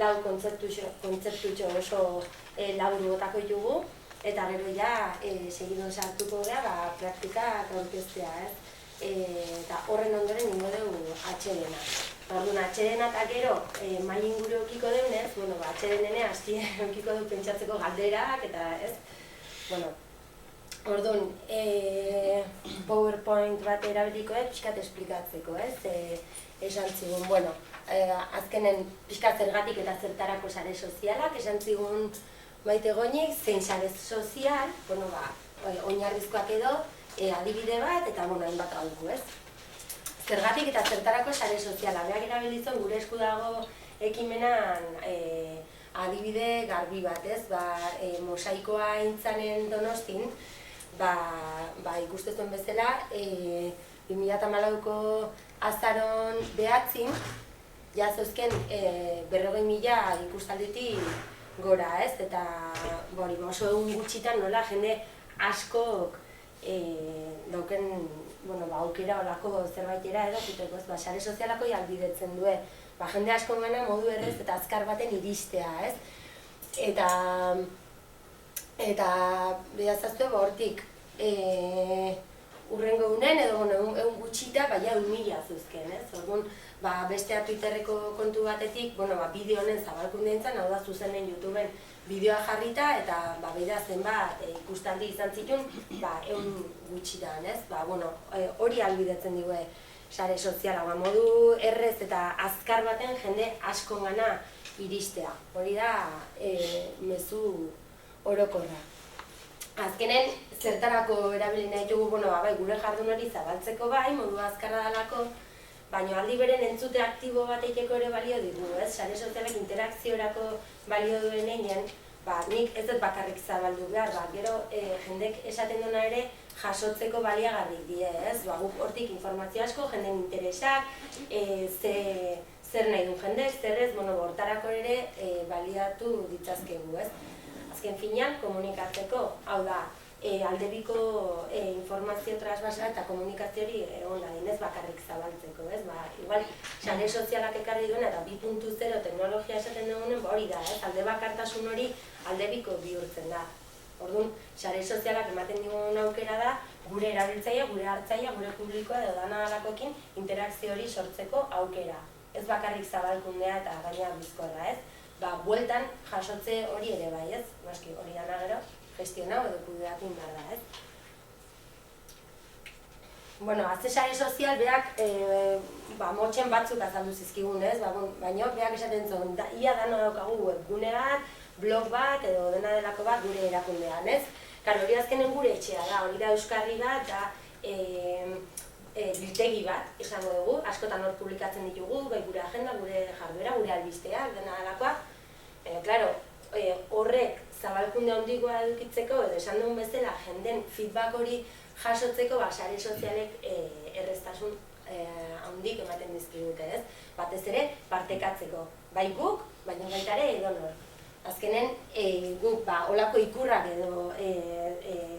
lau kontzeptutxo oso laburu botako ditugu, eta gero ja segidon sartuko gara praktikak aurkeztea, ez? Eta horren ondoren ingo dugu atxedena. Orduan, atxedena eta gero mai inguru eukiko deunez, atxedenene hasti eukiko du pentsatzeko galderak, eta ez? Orduan, PowerPoint bat erabiliko pixkat esplikatzeko, ez? Esan zigun, azkenen pixkat zergatik eta zertarako sare sozialak, esan zigun Maite Goñik, zein sare sozial, oinarrizkoak edo, adibide bat, eta hainbat hauku, ez? Zergatik eta zertarako sare soziala, behar erabilitzen gure esku dago ekimenan adibide garbi bat, ez? Mosaikoa intzanen Donostin, ikustezuen bezala, 2014ko azaron behatzin, jazozken 40.000 ikustalditik gora, ez? Eta oso egun gutxitan nola jende askok dauken aukera olako zerbaitera edo, sare sozialako jalbidetzen du, jende asko gana modu errez eta azkar baten iristea, ez? Eta behazaztu hortik urrengo unen edo egun gutxita, baina 1.000 zuzken, ez? Orduan, bestea Twitterreko kontu batetik, bideo honen zabalkunde entzan, hau da zuzenen YouTubeen bideoa jarrita, eta beida zenbat ikustaldi izan zituen, egun gutxitan, ez? Hori ahalbidetzen digu sare soziala, modu errez eta azkar baten jende askon gana iristea. Hori da mezu orokorra. Azkenen, zertarako erabili nahi dugu, gure jardun hori zabaltzeko modu azkarra dalako, baina aldi beren entzute aktibo bat eiteko ere balio digu, ez? Sare sozialak interakziorako balio duen einean, nik ez dut bakarrik zabaldu behar, gero jendek esaten duena ere jasotzeko baliagarrik die, ez? Guk hortik informazio asko, jenden interesak, zer nahi duen jendek, zer ez, hortarako ere baliatu ditzazkegu, ez? Azken finean, komunikatzeko, hau da, aldebiko informazio transversala eta komunikazio hori egon da, ez bakarrik zabaltzeko, ez? Igual, sare sozialak ekarri duena eta 2.0 teknologia esaten dugunen, hori da, ez? Alde bakartasun hori aldebiko bihurtzen da. Orduan, sare sozialak ematen digun aukera da, gure erabiltzaia, gure hartzaia, gure publikoa edo dana dalakoekin interakzio hori sortzeko aukera. Ez bakarrik zabalkundea eta gaina bizkorra, ez? Bueltan jasotze hori ere bai, ez? Noski, hori dana gero, gestionau edo kudeakin behar da, ez? Azte sare sozial berak motxen batzuk azaldu zizkigun, ez? Baina berak esaten zuen, ia dana daukagu webgune bat, blog bat edo dena delako bat gure erakundean, ez? Hori azkenen gure etxea da, hori da euskarri bat, da biltegi bat, esango dugu, askotan hor publikatzen ditugu, gure agenda, gure jarduera, gure albisteak, dena delakoak. Horrek zabalkunde handikoa edukitzeko, edo esan dugun bezala, jenden feedback hori jasotzeko, sare sozialek erreztasun handik ematen dizkigute, ez? Batez ere, partekatzeko. Bai guk, baina baita ere edonor. Azkenen, guk olako ikurrak edo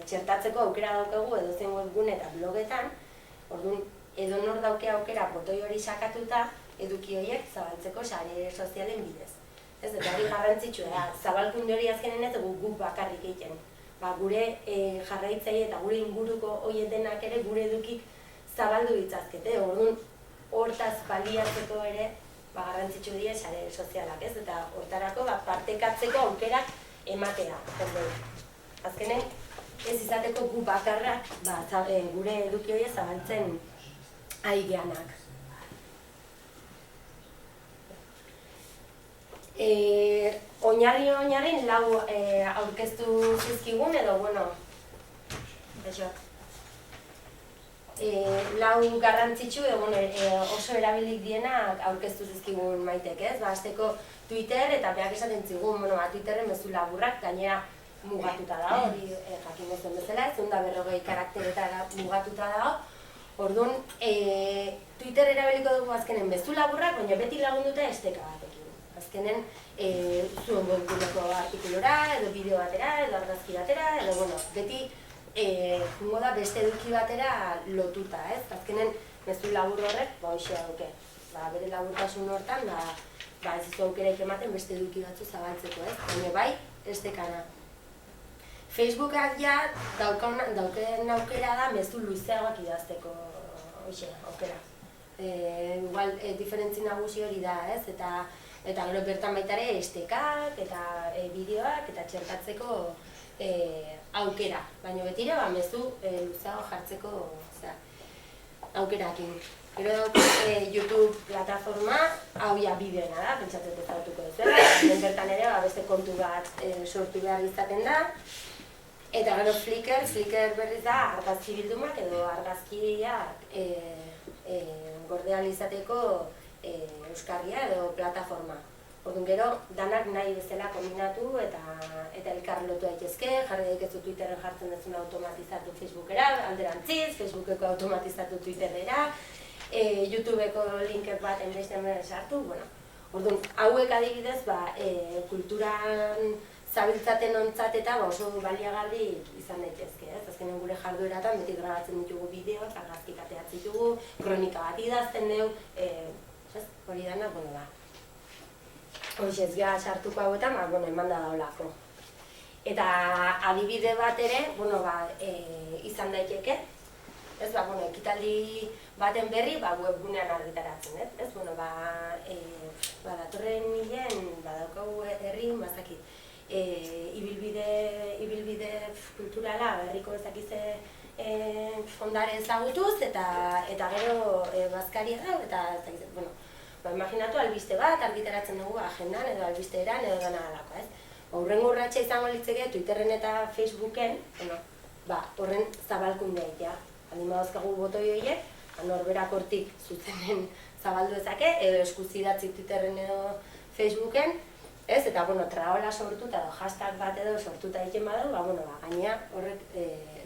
txertatzeko aukera daukagu edo zen webgune eta blogetan, orduan, edonor dauke aukera botoi hori sakatuta eduki horiek zabaltzeko sare sozialen bidez. Ez, eta hori garrantzitsua, zabalkunde hori azkenen ez guk bakarrik egiten. Gure jarraitzaile eta gure inguruko horietenak ere gure edukik zabaldu ditzazkete. Orduan, hortaz baliatzeko ere garrantzitsu dira sare sozialak, ez? Eta hortarako partekatzeko aukerak ematea. Azkenen, ez izateko gu bakarrak gure eduki horiek zabaltzen ari geanak. Oinarri lau aurkeztu zizkigun edo, lau garrantzitsu oso erabilik dienak aurkeztu zizkigun Maitek, ez? Azteko Twitter eta behak esaten zigun, Twitterren mezu laburrak gainera mugatuta da, hori jakin gozuen bezala, 140 karakteretara mugatuta da. Orduan, Twitter erabiliko dugu azkenen mezu laburrak, baina beti lagunduta esteka batekin. Azkenen, zuen webguneko artikulora, edo bideo batera, edo argazki batera, edo, beti jungo da beste eduki batera lotuta, ez? Azkenen, mezu labur horrek, hoxe duke. Bere laburtasun hortan, ez izu aukeraik ematen beste eduki batzu zabaltzeko, ez? Baina bai, ez dekana. Facebookak ja dauken aukera da mezu luzeagoak idazteko aukera. Igual, diferentzi nagusi hori da, ez? Eta gero bertan baita ere estekak eta bideoak eta txertatzeko aukera. Baina betire, mezu luzeago jartzeko aukerakin. Gero YouTube plataforma, hau ja bideoena da, pentsatzen ezautuko duzuela. Bertan ere beste kontu bat sortu behar izaten da. Eta gero Flickr berriz da argazki bildumak edo argazkiak gorde ahal izateko euskarria edo plataforma. Orduan gero, danak nahi bezala kombinatu eta elkar lotu daitezke, jarri daitezu Twitterren jartzen duzun automatizatu Facebookera, alderantziz, Facebookeko automatizatu Twitterrera, YouTubeko linkek bat enbeitzen bera sartu, orduan, hauek adibidez, kulturan zabiltzaten ontzat eta oso baliagarri izan daitezke, ez? Azkenen gure jardueratan beti grabatzen ditugu bideoak, argazkik ateatzen ditugu, kronika bat idazten dugu, hori dana, hori ez gara sartuko hauetan, eman da daulako. Eta adibide bat ere, izan daiteke, ez, ekitaldi baten berri, webgunean argitaratzen, ez? Datorren hilen, badaukagu herri, mazakit, ibilbide kulturala herriko ezakize ondare ezagutuz eta gero bazkaria da eta ezakize, imaginatu albiste bat argitaratzen dugu agendan edo albisteeran edo dana alako, ez? Horrengo urratxa izango litzeke Twitterren eta Facebooken, horren zabalkunde egitea. Aldin badazkagu botoi horiek, norberak hortik zuzenen zabaldu ezake, edo eskuzidatzi Twitterren edo Facebooken, ez, eta, traola sortuta edo hashtag bat edo sortuta egiten badu, gaina horrek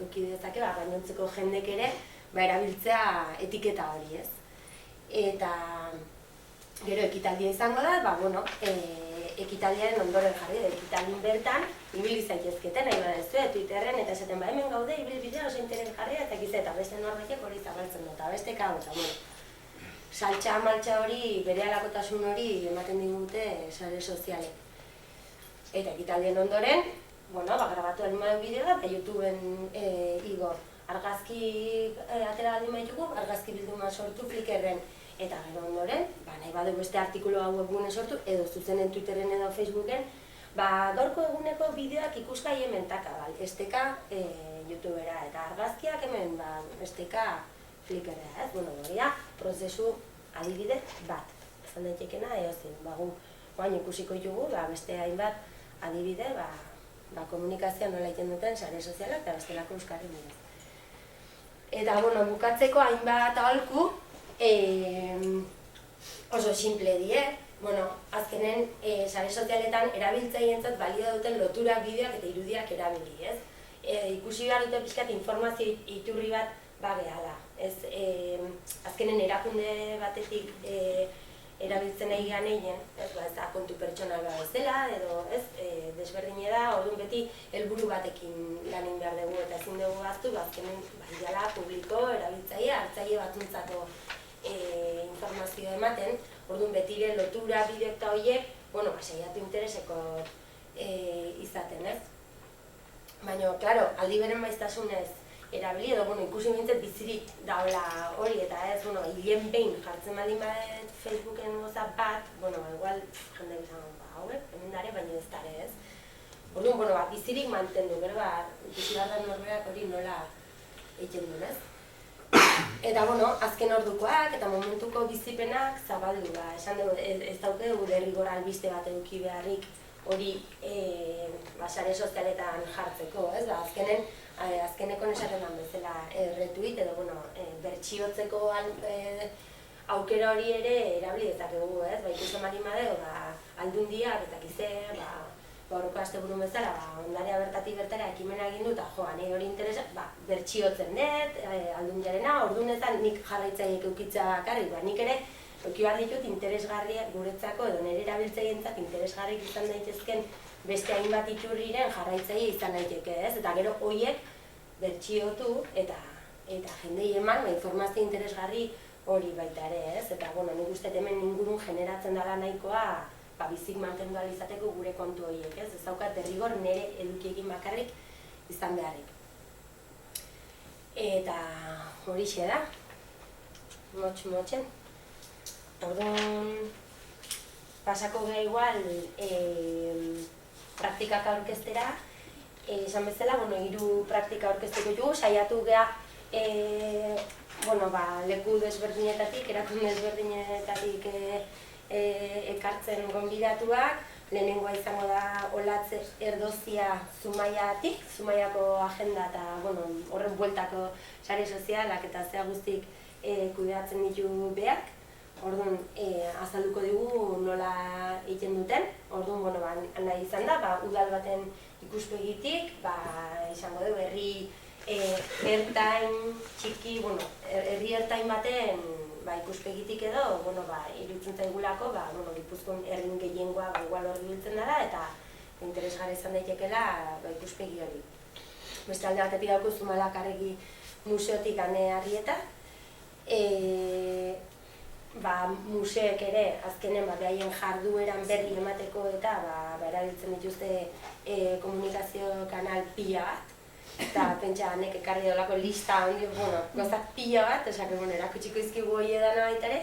eukidezake, gainontzeko jendek ere, erabiltzea etiketa hori, ez. Eta, gero ekitaldia izango da, ekitaldiaren ondoren jarri, ekitaldin bertan, ibili zaitezketen, nahi badezue, Twitterren, eta esaten hemen gaude, ibilbidea oso interesgarria, eta beste norbaitek hori zabaltzen dut, eta beste kago, saltxa-maltxa hori, bere alakotasun hori ematen digute sare sozialek. Eta ekitaldien ondoren, grabatu alima du bideoa, eta YouTubeen igo argazki atera aldin baitugu, argazki bilduma sortu Flickrren. Eta gero ondoren, nahi badu beste artikulu hau webgune sortu, edo zuzenen Twitterren edo Facebooken, gaurko eguneko bideoak ikuskai hemen taka, esteka YouTubera, eta argazkiak hemen esteka Flickrra, ez? Hori da, prozesu adibide bat. Ezan daitekena, eozin, guain ikusiko ditugu, beste hainbat adibide, komunikazioa nola egiten duten sare sozialak eta bestelako euskarri bidez. Eta, bukatzeko hainbat aholku, oso simple die, azkenen sare sozialetan erabiltzaileentzat balio duten lotura bideoak eta irudiak erabili, ez? Ikusi behar dute pixkat informazio iturri bat behala. Azkenen erakunde batetik erabiltzen nahi gehan egin, ez da kontu pertsonal bat bezala, edo desberdine da, orduan beti helburu batekin lanin behar dugu eta ezin dugu gaztu, azkenen baiala publiko, erabiltzaile, hartzaile batuntzako informazioa ematen, orduan betire lotura bideo eta horiek, saiatu intereseko izaten, ez? Baina, klaro, aldi beren maiztasunez erabili, edo ikusi nintzen bizirik daula hori, eta ez, hilen behin jartzen baldin badet Facebooken goza bat, igual jende bizan, hauek, hemen dare, baina ez dare, ez? Orduan, bizirik mantendu, gero, ikusi behar da norberak hori nola egiten duen, ez? Eta, azken ordukoak eta momentuko bizipenak zabaldu, esan dugu, ez dauke dugu derrigor albiste bat eduki beharrik hori sare sozialetan jartzeko, ez? Azkeneko nesaten den bezala retweet edo, bertsiotzeko aukera hori ere erabili dezakegu, ez? Ikusten baldin badeu, aldundiak eta kize, horreko asteburu bezala, ondarea bertatik bertara ekimena egin dut, nahi hori interesa, bertsiotzen dut, aldundiarena, ordunetan nik jarraitzaileek eukitzea bakarrik, nik ere euki behar ditut interesgarriak guretzako edo nire erabiltzaientzat interesgarrik izan daitezken beste hainbat iturriren jarraitzaile izan daiteke, ez? Eta gero horiek bertsiotu eta jendei eman informazio interesgarri hori baita ere, ez? Eta, nik uste hemen ingurun generatzen dela nahikoa bizik mantendu ahal izateko gure kontu horiek, ez? Ez daukat derrigor nire edukiekin bakarrik izan beharrik. Eta horixe da, motxen. Orduan, pasako geha igual praktikak aurkeztera, esan bezala, 3 praktika aurkezteko dugu, saiatu geha leku desberdinetatik, erakunde desberdinetatik ekartzen gonbidatuak. Lehenengoa izango da Olatz Erdozia Zumaiatik, Zumaiako agenda eta horren bueltako sare sozialak eta zea guztik kudeatzen ditu beak. Orduan, azalduko digu nola egiten duten. Orduan, nahi izan da, udal baten ikuspegitik, izango dugu herri ertain txiki, herri ertain baten ikuspegitik edo, iruditzen zaigulako, Gipuzkoan herrin gehiengoa igual hor biltzen dara eta interesgarri izan daitekeela ikuspegi hori. Beste alde batetik dauko Zumalakarregi museotik Ane Arrieta. Museek ere, azkenen behaien jardueran berri emateko eta erabiltzen dituzte komunikazio kanal pila bat. Eta pentsa hanek ekarri dolako lista handi, gozak pila bat, erakutsiko izkigu hori edana baita ere.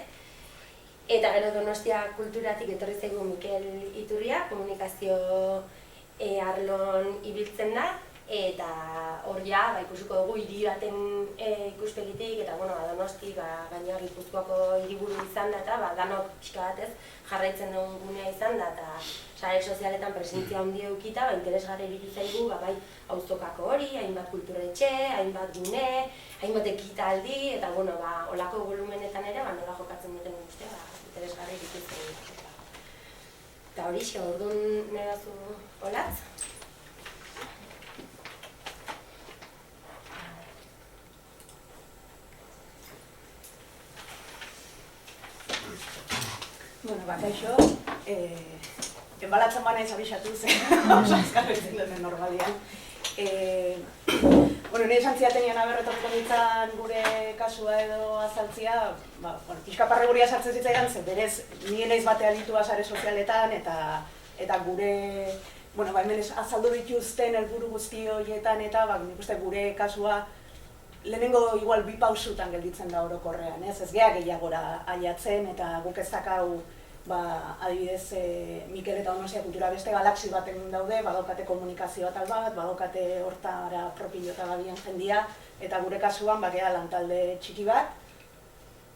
Eta gero Donostia Kulturatik etorri zaigu Mikel Iturria, komunikazio arlon ibiltzen da. Eta hor ikusiko dugu hiri baten ikuspegitik eta Donosti gaina Gipuzkoako hiriburu izan da eta danok pixka batez jarraitzen dugun gunea izan da eta sare sozialetan presentzia handia edukita interesgarri iruditu zaigu bai auzokako hori, hainbat kulturetxe, hainbat gune, hainbat ekitaldi eta olako volumenetan ere nola jokatzen duten guztia interesgarri iruditu zaigu. Eta horixe, orduan negazu Olatz? Kaixo, enbalatzen banaiz abixatu zen, azkarra izin duten normalian. Nire esan ziatenean aberretorko nintzen gure kasua edo azaltzia, pixka parreguria sartzen zitzaidan, zen berez nire naiz batea ditua sare sozialetan eta gure, hemen azaldu dituzten helburu guzti horietan eta nik uste gure kasua lehenengo igual 2 pausutan gelditzen da orokorrean, ez gea gehiagora aiatzen eta guk ez dakau adibidez Mikel eta Donostia kultura beste galaxi baten daude, badaukate komunikazio atal bat, badaukate hortara propilota gabien jendia eta gure kasuan gea lantalde txiki bat,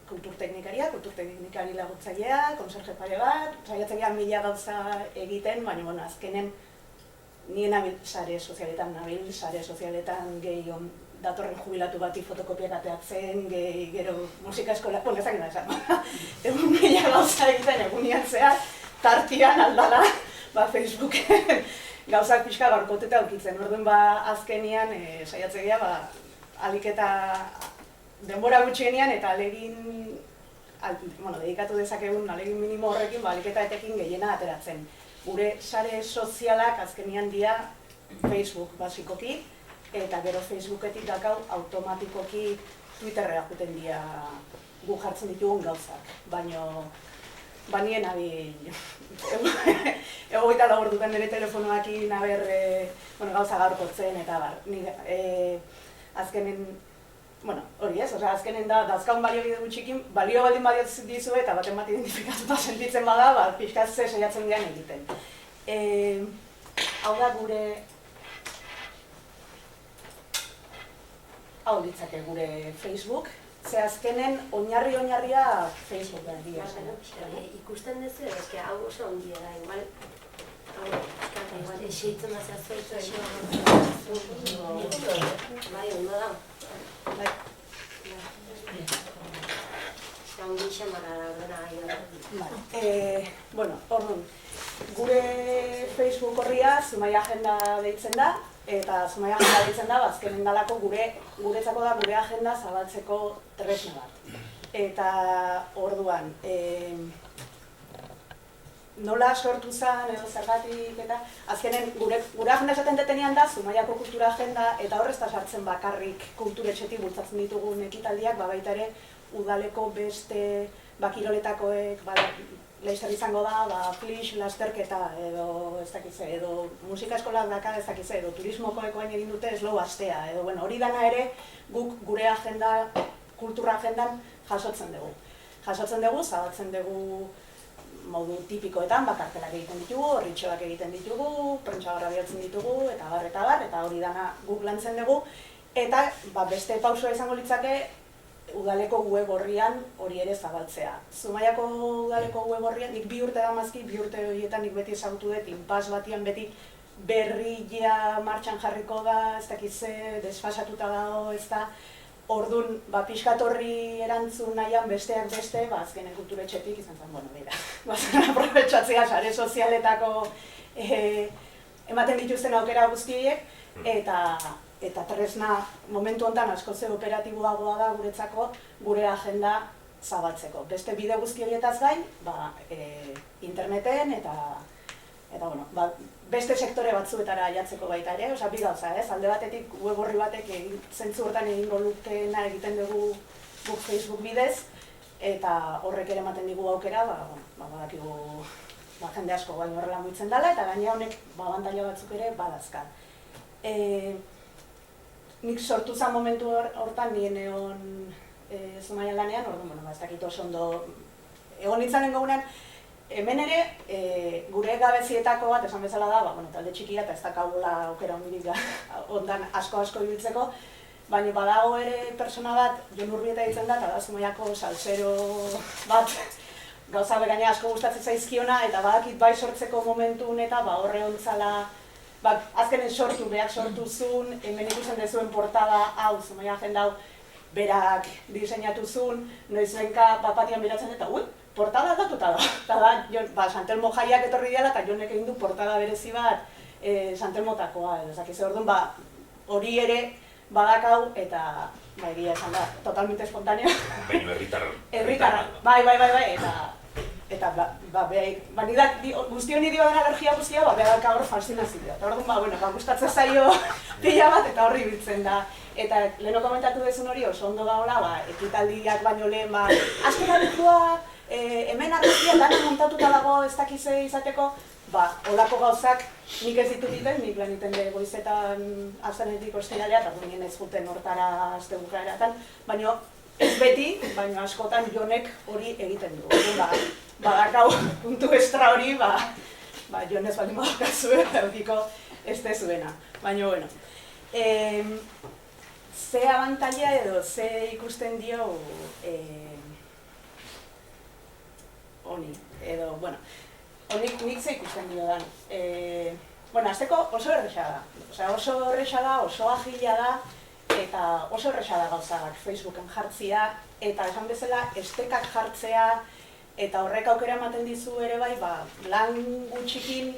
kulturteknikari lagutzailea, konserje pare bat, saiatzen gehan 1000 gauza egiten, baina azkenen nien nabil sare sozialetan gehi datorren jubilatu bati fotokopiak ateatzen, gero musika eskola, ezagin da esan, egun 1000 gauza egiten egunian zehar, tartian aldala, Facebooken gauzak pixka gaurkoteta aukitzen. Orduan azkenian saiatzen geha, alik eta denbora gutxienean eta alegin, dedikatu dezakegun alegin minimo horrekin, alik eta etekin gehiena ateratzen. Gure sare sozialak azkenian dia Facebook basikoki, eta gero Facebooketik dakau automatikoki Twitterrea juten dira gu jartzen ditugun gauzak. Baina nien nabil egoita labor duten nire telefonoakin gauza gaurkotzen eta azkenen, hori ez, azkenen da dauzkaun balio bide gutxikin, balio baldin badiot dizu eta baten bat identifikatuta sentitzen bada, pixkaz ze saiatzen dian egiten. Hau da gure hau ditzake gure Facebook, ze azkenen oinarria Facebook da dira. Ikusten duzu, eske hau oso ondia da, igual eseitzen da zazua bai, ondo da. Ongi xamarra da, orduan, gure Facebook horria Zumaia Agenda deitzen da, eta Zumaia Agenda deitzen da, azkenen dalako guretzako da gure agenda zabaltzeko tresna bat. Eta orduan, nola sortu zen edo zergatik eta azkenen gure agenda esaten detenean da Zumaiako kultura agenda eta horrez da sartzen bakarrik kulturetxetik bultzatzen ditugun ekitaldiak baita ere udaleko beste kiroletakoek, laster izango da, flix, lasterketa, edo ez dakize, edo musika eskolak daka ez dakize, edo turismokoek bain egin dute slow astea, edo hori dana ere guk gure agenda, kultura agendan jasotzen dugu. Jasotzen dugu, zabaltzen dugu modu tipikoetan, kartelak egiten ditugu, orritxoak egiten ditugu, prentsagarra bihurtzen ditugu, eta bar, eta hori dana guk lantzen dugu, eta beste pausua izango litzake, udaleko web orrian hori ere zabaltzea. Zumaiako udaleko web orrian, nik 2 urte damazki, 2 urte horietan nik beti ezagutu dut, inpas batian beti berria martxan jarriko da, ez dakize, desfasatuta dago, ez da. Orduan, pixkat horri erantzun nahian besteak beste, azkenen kulturetxetik izan zen, bazen aprobetxatzea sare sozialetako ematen dituzten aukera guztiek, eta tresna momentu honetan asko ze operatiboagoa da guretzako gure agenda zabaltzeko. Beste bide guzti horietaz gain, interneten eta beste sektore batzuetara jatzeko baita ere, bi gauza, alde batetik web orri batek zentzu hortan egingo lukeena egiten dugu guk Facebook bidez, eta horrek ere ematen digu aukera, badakigu jende asko gain horrela muitzen dela, eta gaina honek abantaila batzuk ere badazka. Nik sortu zen momentu hortan nien egon Zumaian lanean, orduan, ez dakit oso ondo egon nintzen gogunean, hemen ere, gure gabezietako bat, esan bezala da, talde txikia eta ez dakagula aukera hondirik ondan asko ibiltzeko, baina badago ere persona bat, Jon Urbieta ditzen da, eta da Zumaiako salsero bat, gauza begaina asko gustatzen zaizkiona, eta badakit bai sortzeko momentun eta horre ontzala, azkenen berak sortu zuen, hemen ikusten dezuen portada hau, Zumaia agenda hau, berak diseinatu zuen, noizbenka batian beratzen eta, portada aldatuta da. Eta da, Santelmo jaiak etorri diala eta Jonek egin du portada berezi bat Santelmotakoa. Orduan, hori ere badakau eta, egia esan da, totalmente espontaneo. Baina herritarra. Bai, eta guzti honi dio den alergia guztia, behar hor fascinazioa. Eta orduan, gustatzen zaio pila bat eta horri biltzen da. Eta leheno komentatu dezun hori oso ondo dagoela, ekitaldiak baino lehen, azkena dukua, hemen argazkia dana montatuta dago ez dakize izateko, holako gauzak nik ez ditut iten, nik lan iten de goizetan aztenetik ostiralea, eta guen ez juten hortara azte bukaeratan, baina ez beti, baina askotan Jonek hori egiten du. Badakau puntu estra hori, Jon ez baldin badakazue, erdiko ez dezuena. Baina, bueno, ze abantaila edo ze ikusten dio honi, edo, nik ze ikusten dio dan. Azteko oso erresa da. Oso agila da, eta oso erresa da gauzak Facebooken jartzea, eta esan bezala estekak jartzea, eta horrek aukera ematen dizu ere bai, lan gutxikin,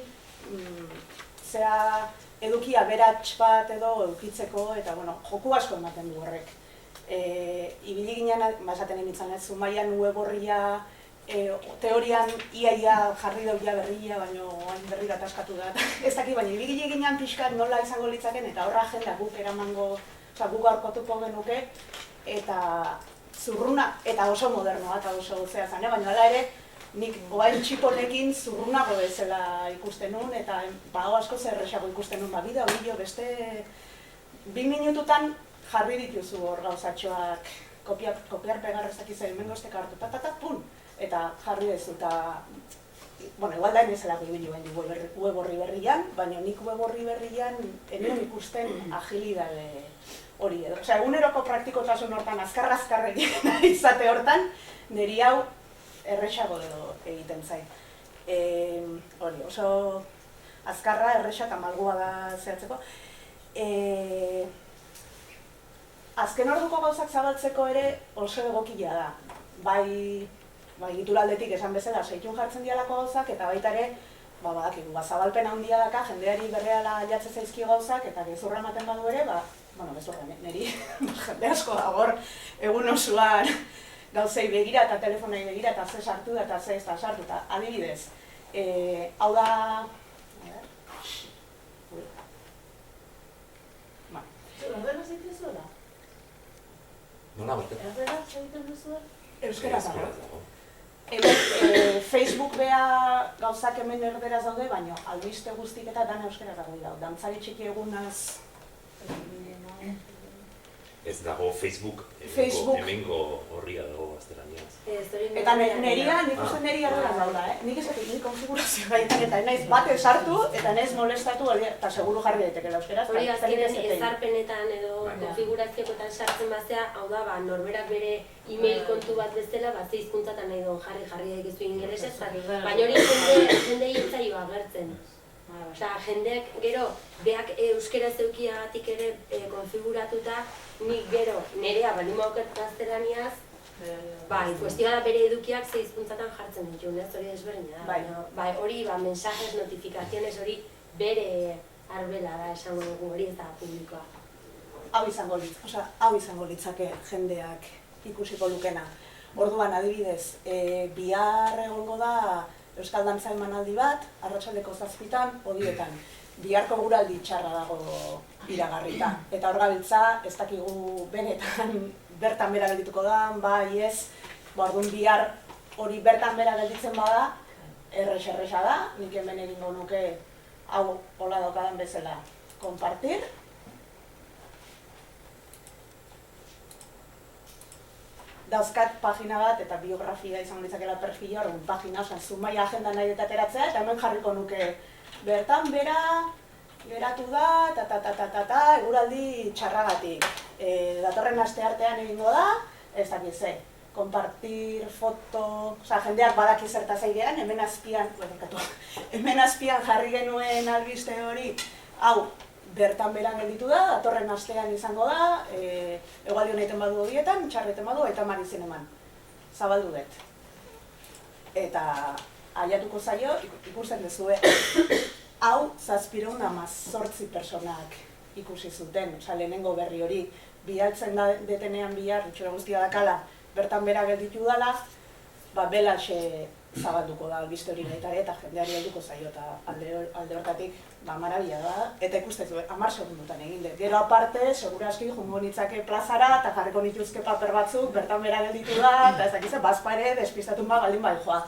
zera eduki aberats bat edo edukitzeko, eta joku asko ematen du horrek. Ibili ginen, esaten nintzen ez, Zumaian web orria, teorian ia jarri dauia berria, baina berri bat askatu da. Ez dakit, baina ibili ginen pixkat nola izango litzaken, eta horra agenda guk eramango, guk aurkotuko genuke, eta zurruna, eta oso modernoa eta oso zea zane, baina hala ere, nik oain txiponekin zurrunago bezala ikusten nun, eta asko zerrexago ikusten nun, bideo, beste 2 minututan jarri dituzu hor gauzatxoak, kopiar pegar ez dakiz hemengo estek hartu, pun, eta jarri dezu, eta, igual da enezelako ibili behin web horri berrian, baina nik web horri berrian hemen ikusten agilidade hori edo. Eguneroko praktikotasun hortan azkar izate hortan, niri hau erresago edo egiten zait. Hori, oso azkarra, erresa eta malgua da zehatzeko. Azken orduko gauzak zabaltzeko ere oso egokia da. Bai egituraldetik esan bezala seitun jartzen dialako gauzak, eta baita ere, badakigu, zabalpen handia daka, jendeari berreala jatze zaizki gauzak, eta gezurra ematen badu ere, gezurra, niri jende asko dagor egun osoan gauzei begira eta telefonai begira eta ze sartu da eta ze ez da sartu, eta adibidez, hau da... Nola barkatu? Erderaz egiten duzu? Euskeraz dago. Euskaraz dago. Facebook bea gauzak hemen erderaz daude, baina albiste guztik eta dana euskeraz dago dira. Dantzari txiki egunaz... Ez dago Facebook, hemengo horria dago gaztelaniaz. Eta neria, nik uste neria erderaz dauda, Nik esatik, nik konfigurazio gaitan eta naiz bate sartu eta naiz molestatu eta seguru jarri daiteke euskeraz. Hori azkenean ezarpenetan edo konfigurazioetan sartzen bazea, hau da, norberak bere e-mail kontu bat bezala, ze hizkuntzatan nahi duen jarri egizu ingelesez, baina hori jendei entzaio agertzen. Osea, jendeak gero, beak euskera zeukiagatik ere konfiguratuta, nik gero, nerea bali mauket gaztelaniaz, bai, kuestioa da bere edukiak ze hizkuntzatan jartzen ditu, ez hori desberdina da. Bai, hori, mensajes, notifikaziones, hori bere arbela da esango dugu, hori ez da publikoa. Hau izango litzake jendeak ikusiko lukena. Orduan, adibidez, bihar egongo da Euskal Dantza emanaldi bat, arratsaldeko 7:00, Odietan. Biharko guraldi txarra dago iragarrita. Eta hor gabiltza, ez dakigu benetan bertan bera geldituko da, bai ez, orduan bihar hori bertan bera gelditzen bada, erresa da, nik hemen egingo nuke hau hola daukadan bezala konpartir. Dauzkat pagina bat eta biografia izango litzakela perfila, orduan pagina, Zumaia agenda nahi eta ateratzea, eta hemen jarriko nuke bertan bera geratu da, eguraldi txarragatik. Datorren asteartean egingo da, ez dakiz ze, konpartir, foto, jendeak badaki zertaz aigean, hemen azpian jarri genuen albiste hori, hau, bertan beran gelditu da, datorren astean izango da, egualdi honetan badu Odietan, txarreten badu, eta marizien eman. Zabaldu dut. Eta aiatuko zaio, ikusten duzue, hau 718 personak ikusi zuten, lehenengo berri hori, bihaltzen detenean bihar, itxura guztia dakala, bertan bera gelditu dala, belaxe zabalduko da albiste hori baita eta jendeari helduko zaio eta alde hortatik marabila da, eta ikusten zuen, 10 segundutan egin dut. Gero aparte, seguraski jungo nitzake plazara eta jarriko nituzke paper batzuk, bertan bera gelditu da, eta ez dakize, bazpa ere despistatun baldin bai joa.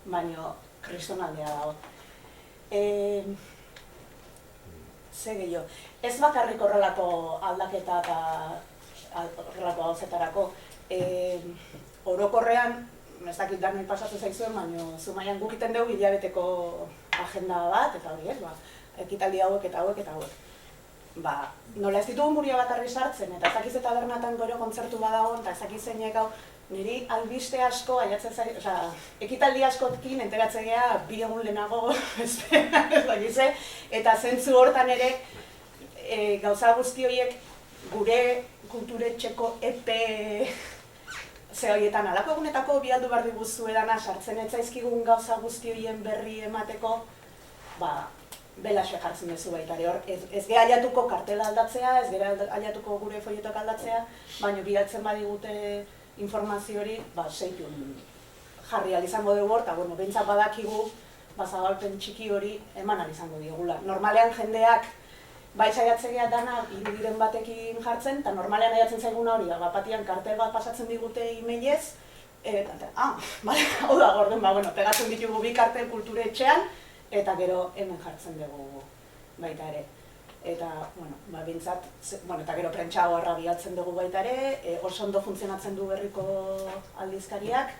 Baina, kristonaldea dago. Ze gehiago. Ez bakarrik horrelako aldaketa eta horrelako gauzetarako. Orokorrean, ez dakit danoi pasatu zaizuen, baina Zumaian guk iten dugu hilabeteko agenda bat, eta hori ez, ekitaldi hauek eta hauek eta hauek. Nola ez ditugu muria bakarri sartzen, eta ez dakiz eta bernatan gero kontzertu badagoen, eta ez dakiz zeinek hau, niri albiste asko, ekitaldi askotkin enteratzen geha 2 egun lehenago, ez dakize, eta zentzu hortan ere gauza guzti horiek gure kulturetxeko epe ze horietan alako egunetako bialdu behar diguzu edana sartzen etzaizkigun gauza guzti horien berri emateko, belaxe jartzen duzu baita ere hor. Ez geha aliatuko kartela aldatzea, ez geha aliatuko gure folietok aldatzea, baina bilatzen badigute informazio hori, seitun jarri izango dugu hor, eta behintzat badakigu zabalpen txiki hori eman izango digula. Normalean jendeak bai saiatzea dana irudiren batekin jartzen, eta normalean aiatzen zaiguna hori, batian kartel bat pasatzen digute e-mailez, hau da gordon, pegatzen ditugu 2 kartel kulture etxean, eta gero hemen jartzen dugu baita ere. Eta, bintzat, eta gero prentsa horra bilatzen dugu baita ere, oso ondo funtzionatzen du berriko aldizkariak,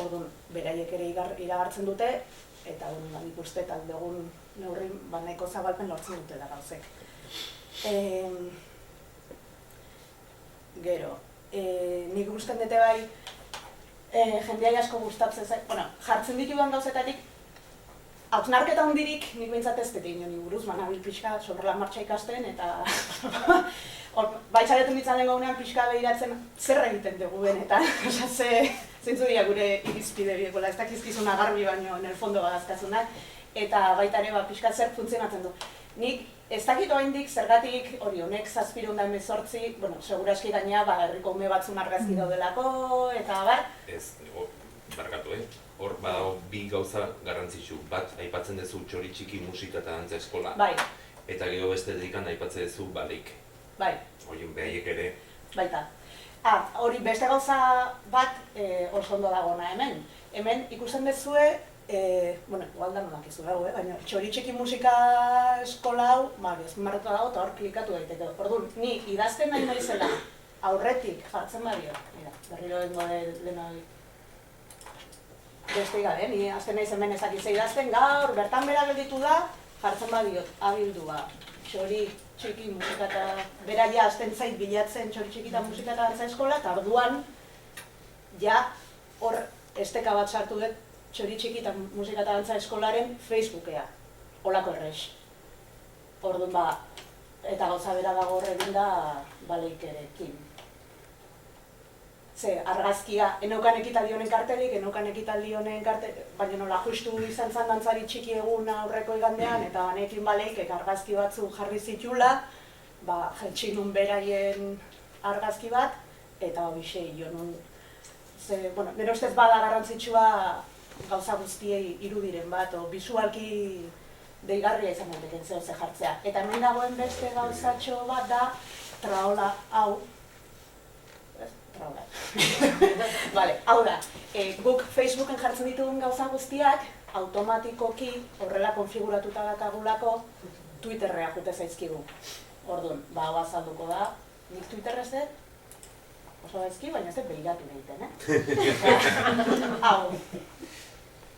orduan beraiek ere iragartzen dute, eta nik uste talde egun neurri nahiko zabalpen lortzen dutela gauzek. Gero, nik ikusten dute bai, jendeai asko gustatzen zain, jartzen ditudan gauzetatik, hausnarketa hundirik nik behintzat ez dut egin buruz, nabil pixka sobrela martxa ikasten, eta bai saiatzen ditzan den gaunean pixka behiratzen zer egiten dugu benetan, zeintzu dira gure irizpide biekola, ez dakizkizuna garbi baino en el fondo badazkazunak, eta baita ere pixka zer funtzionatzen du. Nik ez dakit oraindik zergatik hori honek 718, seguraski gainea herriko ume batzun argazki daudelako, eta bar. Ez, barkatu, hor badago 2 gauza garrantzitsu. Bat, aipatzen duzu Txori Txiki musika eta dantza eskola. Bai. Eta gero beste dedikan aipatzen duzu Balik. Bai. Horien behaiek ere. Baita. Hori beste gauza bat oso ondo dagona hemen. Hemen ikusten dezue, igual da nodakizu dago, baina Txoritxiki musika eskola hau, ezmarratu dago eta hor klikatu daiteke. Orduan, ni idazten nahi naizela aurretik jartzen badio. Mira, berriro dengo lehena beste gabe, ni azten naiz hemen ezakitze idazten, gaur bertan bera gelditu da, jartzen badiot, abildua, Txoritxiki musika eta bera ja azten zait bilatzen Txoritxiki eta musika eta dantza eskola, eta orduan ja hor esteka bat sartu dut Txoritxiki eta musika eta dantza eskolaren Facebookea, holako errex. Orduan eta gauza bera dago horrekin da baleikerekin. Argazkia, enaukan ekitaldi honen kartelik, baina nola justu izan zan dantzari txiki egun aurreko igandean, eta banekin baleikek argazki batzu jarri zitula, jeltsinun beraien argazki bat, eta bisei jo nun. Nire ustez bada garrantzitsua gauza guztiei irudiren bat, o bisualki deigarria izan daiteken zeo ze jartzea. Eta hemen dagoen beste gauzatxo bat da, traola hau, hau da, guk Facebooken jartzen ditugun gauza guztiak automatikoki horrela konfiguratuta dakagulako Twitterrea jute zaizkigu. Orduan, hau azalduko da, nik Twitterrez dut, oso gaizki, baina ez dut behiratu egiten, Hau,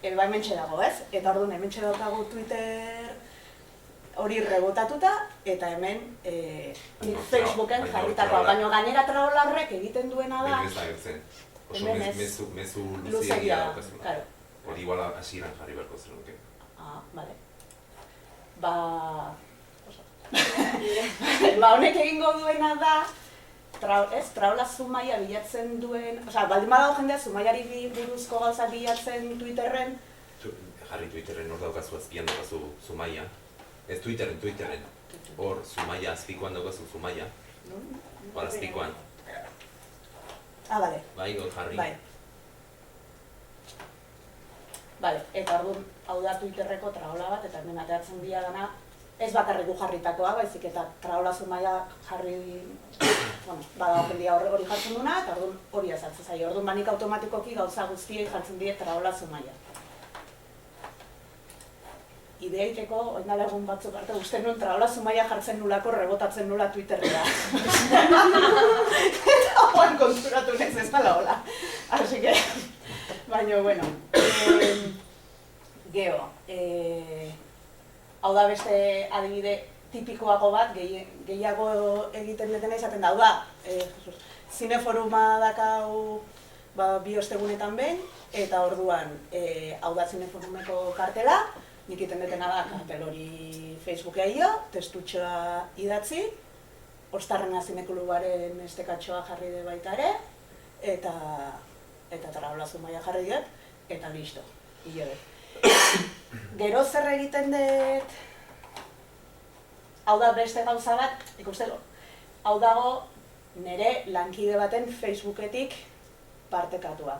hementxe dago, ez? Eta orduan, hementxe daukagu Twitter hori rebotatuta, eta hemen Facebooken jarritakoa. Baina gainera traola horrek egiten duena da... Hemen ez, oso mezu luzegia daukazuna. Hori iguala hasieran jarri beharko zer nuke. Bale. Honek egingo duena da, traola Zumaia bilatzen duen... Baldin badago jendea Zumaiari buruzko gauza bilatzen Twitterren... Jarri Twitterren hor daukazu azpian daukazu Zumaia. Ez Twitterren. Hor Zumaia azpikoan daukazu Zumaia. Hor azpikoan. Bale. Bai, hor jarri. Bale, eta orduan hau da Twitterreko traola bat, eta hemen ateratzen dira dana, ez bakarriku jarritakoa, baizik eta traola Zumaia jarri... Bada okendia hori jartzen duna, eta orduan hori azaltzen zaio. Orduan banik automatikoki gauza guztiek jartzen die traola Zumaia. Ideiteko, oindala egun batzuk arte, uste nuen traola Zumaia jartzen nulako rebotatzen nula Twitterrera. Eta hoan konturatu nez ez dala hola. Así que, baina, bueno. Geo, hau da beste adibide tipikoago bat, gehiago egiten detena izaten da. Hau da, zineforuma dakau bi ostegunetan behin, eta orduan, hau da zineforumeko kartela, nik iten detena da kartel hori Facebookea io, testutxoa idatzi, Ostarrena zineklubaren estekatxoa jarri de baita ere, eta traola Zumaia jarri diot, eta listo, hilo dut. Gero zer egiten dut, hau da beste gauza bat, ikusteko, hau dago nire lankide baten Facebooketik partekatua.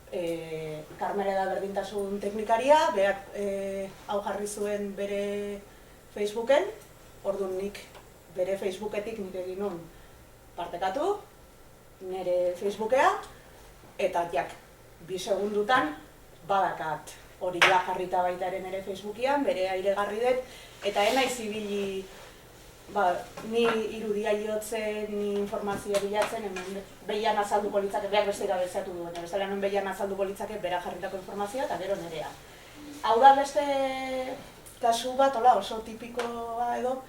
Karmele da berdintasun teknikaria, berak hau jarri zuen bere Facebooken, orduan nik bere Facebooketik nik egin nun partekatu, nire Facebookea, eta jak, 2 segundutan badakat hori ja jarrita baita ere nire Facebookian, bere airegarri dut, eta enaiz ibili ni irudia jotzen, ni informazioa bilatzen, hemen behian azalduko litzake, behar beste irabezeatu du, baina bestela hemen behian azalduko litzake bera jarritako informazioa eta gero nerea. Hau da beste kasu bat, hola, oso tipikoa edo,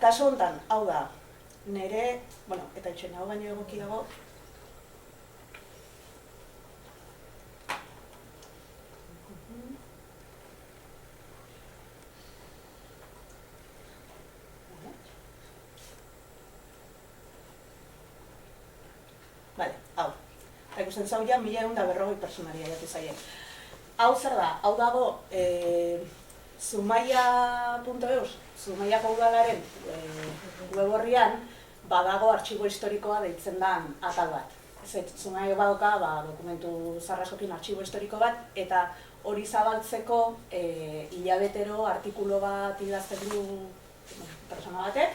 kasu honetan, hau da, nere, eta itxoen hau baino egoki dago, ikusten zau ja 1140 personaria jatu zaien. Hau zer da? Hau dago Zumaia.eus, Zumaiako udalaren web horrian badago artxibo historikoa deitzen den atal bat. Zumaia badoka dokumentu zarrasokin artxibo historiko bat, eta hori zabaltzeko hilabetero artikulo bat idazten du persona batek,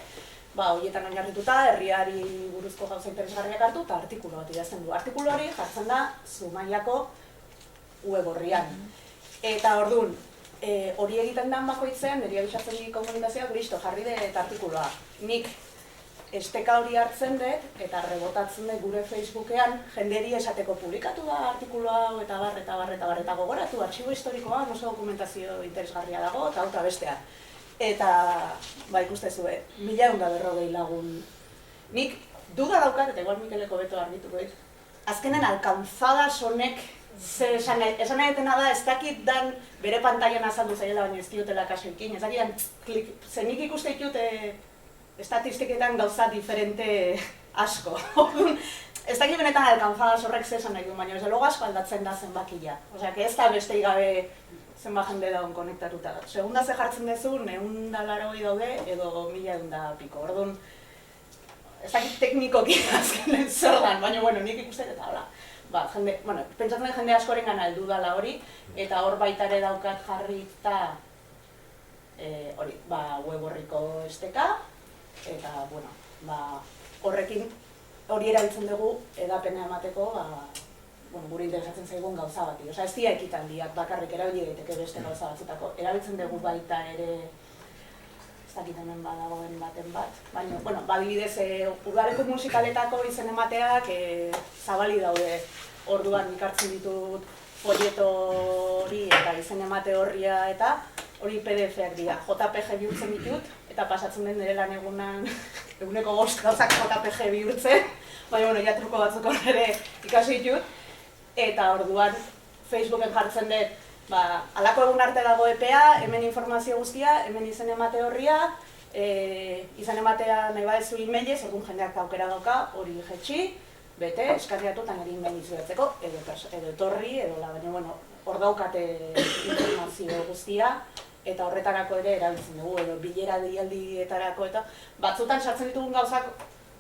horietan oinarrituta, herriari buruzko gauza interesgarriak hartu, eta artikulu bat idazten du. Artikulu hori jartzen da Zumaiako web orrian. Eta orduan, hori egiten den bakoitzean, niri abisatzen di komunikazioak, listo, jarri dut artikuloa. Nik esteka hori hartzen dut, eta rebotatzen dut gure Facebookean, jenderi esateko publikatu da artikuloa, eta barreta gogoratu, artxibo historikoa, oso dokumentazio interesgarria dago, eta bestea. Eta, ikustezu, 1140 lagun. Nik duda daukat, eta igual Mikeleko beto argituko dit, azkenen alcanzadas honek, esan nahi dena da, ez dakit dan bere pantailan azaldu zaiela, baina ez diotela kaso ikin, ez dakit, zenik ikuste ditut estatistiketan gauza diferente asko. Ez dakit benetan alcanzadas horrek zesan nahi du, baina ez logo asko aldatzen da zenbakia. Osea, ez da beste igabe zenba jende daun konektatuta. Segunda ze jartzen duzu, 980 daude, edo 1100 piko. Orduan, ez dakit teknikoki azkenen zer dan, baina nik ikusten eta hola. Pentsatzen jende askoren gana heldu dala hori, eta hor baita ere daukat jarrita web horriko esteka, eta horrekin hori erabiltzen dugu edapena emateko gure interesatzen zaigun gauza bati. Osea, ez dira ekitaldiak bakarrik erabili daiteke beste gauza batzetako. Erabiltzen dugu baita ere, ez dakit hemen badagoen baten bat, baina, badibidez, udaleko musikaletako izen emateak zabali daude. Orduan ikartzen ditut folleto hori eta izen emate horria eta hori PDF-ak dira. JPG bihurtzen ditut eta pasatzen den nire lan eguneko 5 gauzak JPG bihurtzen. Baina, ja truko batzuk ere ikasi ditut. Eta orduan Facebooken jartzen dut, halako egun arte dago EPEA, hemen informazio guztia, hemen izen emate horria, izen ematea nahi badezu e-mailez, orduan jendeak aukera dauka, hori jetxi, bete, eskarriatu eta nire e-mail izudatzeko, edo etorri, baina, hor daukate informazio guztia, eta horretarako ere erabiltzen dugu, edo bilera deialdietarako, eta batzutan sartzen ditugun gauzak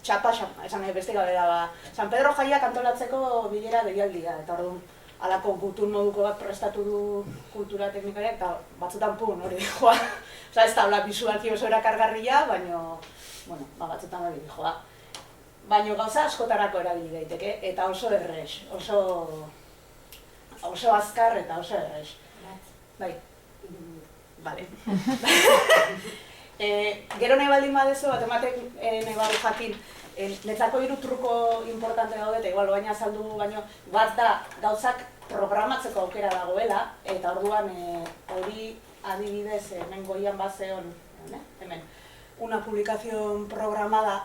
txapa, esan nahi beste gabe da, San Pedro jaiak antolatzeko bilera deialdia, eta orduan, halako gutun moduko bat prestatu du kultura teknikariak, eta batzutan hori joa. Osa, ez da, bisualki oso erakargarria, baina, batzutan hori joa. Baina gauza askotarako erabili daiteke, eta oso errez, oso azkar eta oso errez. Bai, bale. Gero nahi baldin badezu, bat ematek nahi badu jakin, netzako 3 truko importante daude, eta igual baina azaldu, baina bat da gauzak programatzeko aukera dagoela, eta orduan hori adibidez hemen goian bazeon, hemen, una publicación programada.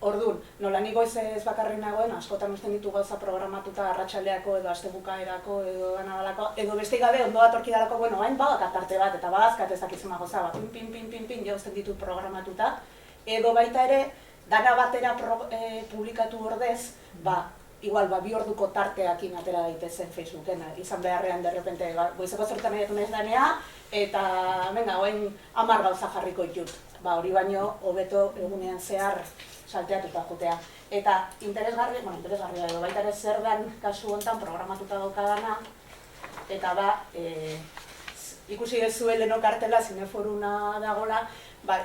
Orduan, nola nik goiz ez bakarrik nagoen, askotan usten ditu gauza programatuta arratsaldeako edo astebukaerako edo danadalako, edo beste gabe ondo datorki dalako, hain badakat tarte bat, eta badazkat ez dakizema goza bat, pin, jausten ditut programatuta, edo baita ere, dana batera publikatu ordez, igual, 2 orduko tarteakin atera daitezen Facebooken, izan beharrean derrepente, goizeko zertan nahi dut danea, eta, venga, oain 10 gauza jarriko ditut. Hori baino, hobeto egunean zehar salteatuta jotea. Eta interesgarria edo baita ere zer den kasu honetan programatuta daukadana, eta ikusi dezue leheno kartela, zineforuna dagola,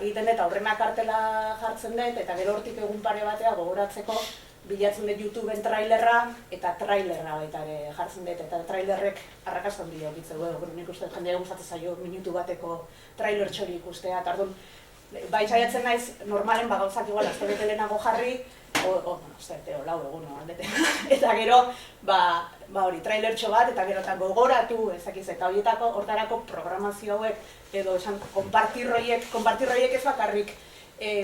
egiten dut aurrena kartela jartzen dut, eta gero hortik egun pare batea gogoratzeko bilatzen dut YouTubeen trailerra, eta trailerra baita ere jartzen dut, eta trailerrek arrakastan dira okitzeko, nik uste jendea gustatzen zaio minutu bateko trailer txori ikustea, eta orduan, bai saiatzen naiz, normalen gauzak igual aste bete lehenago jarri, lau egun aldete. Eta gero, hori, trailertxo bat, eta gero gogoratu, ezakiz, eta horietako hortarako programazio hauek, edo esan, konpartirroiek ez bakarrik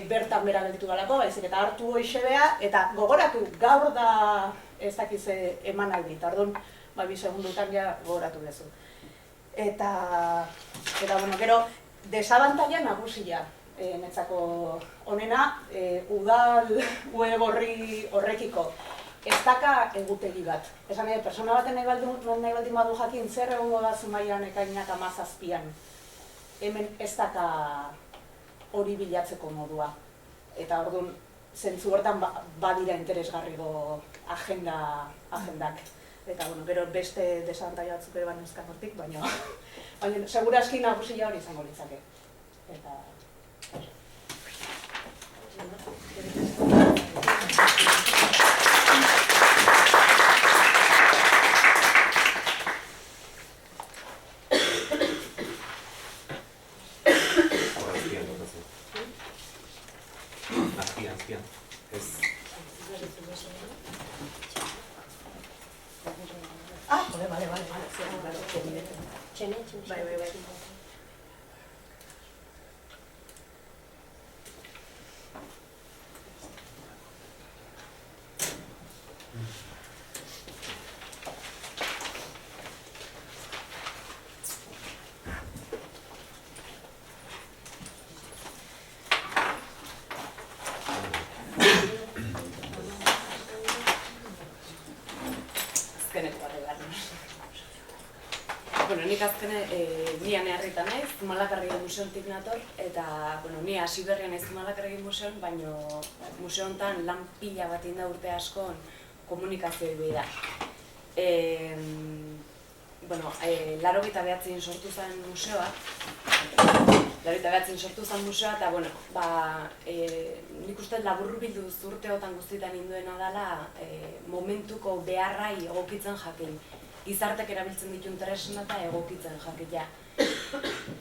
bertan bera gelditu galako, baizik, eta hartu hoixebea, eta gogoratu, gaur da ezakiz eman aldi, eta orduan, 2 segundutan ja gogoratu dezu. Eta, gero, desabantaila nagusia. Netzako honena, udal web horrekiko. Ez daka egutegi bat. Esan nahi, persona baten nahi baldin badu jakin zer egongo da Zumaian ekainak 17an. Hemen ez daka hori bilatzeko modua. Eta orduan, zentzu hortan badira interesgarriko agendak. Eta, gero beste desabantaila batzuk ere banezkan hortik, baina segura aski nagusia hori izango litzake. Eta... Azpian. Ez. Vale. Txene. Bai. Bueno, nik azkene ni Anearrita naiz, Zumalakarregi museotik nator, eta ni hasi berria naiz Zumalakarregi museon, baina museo honetan lan pila bat inda urte askon komunikazioa ibili da. 89 sortu zen museoa, eta nik uste laburbilduz urteotan guztietan induena dela momentuko beharrai egokitzen jakin. Gizartek erabiltzen dituen tresna eta egokitzen jakitea.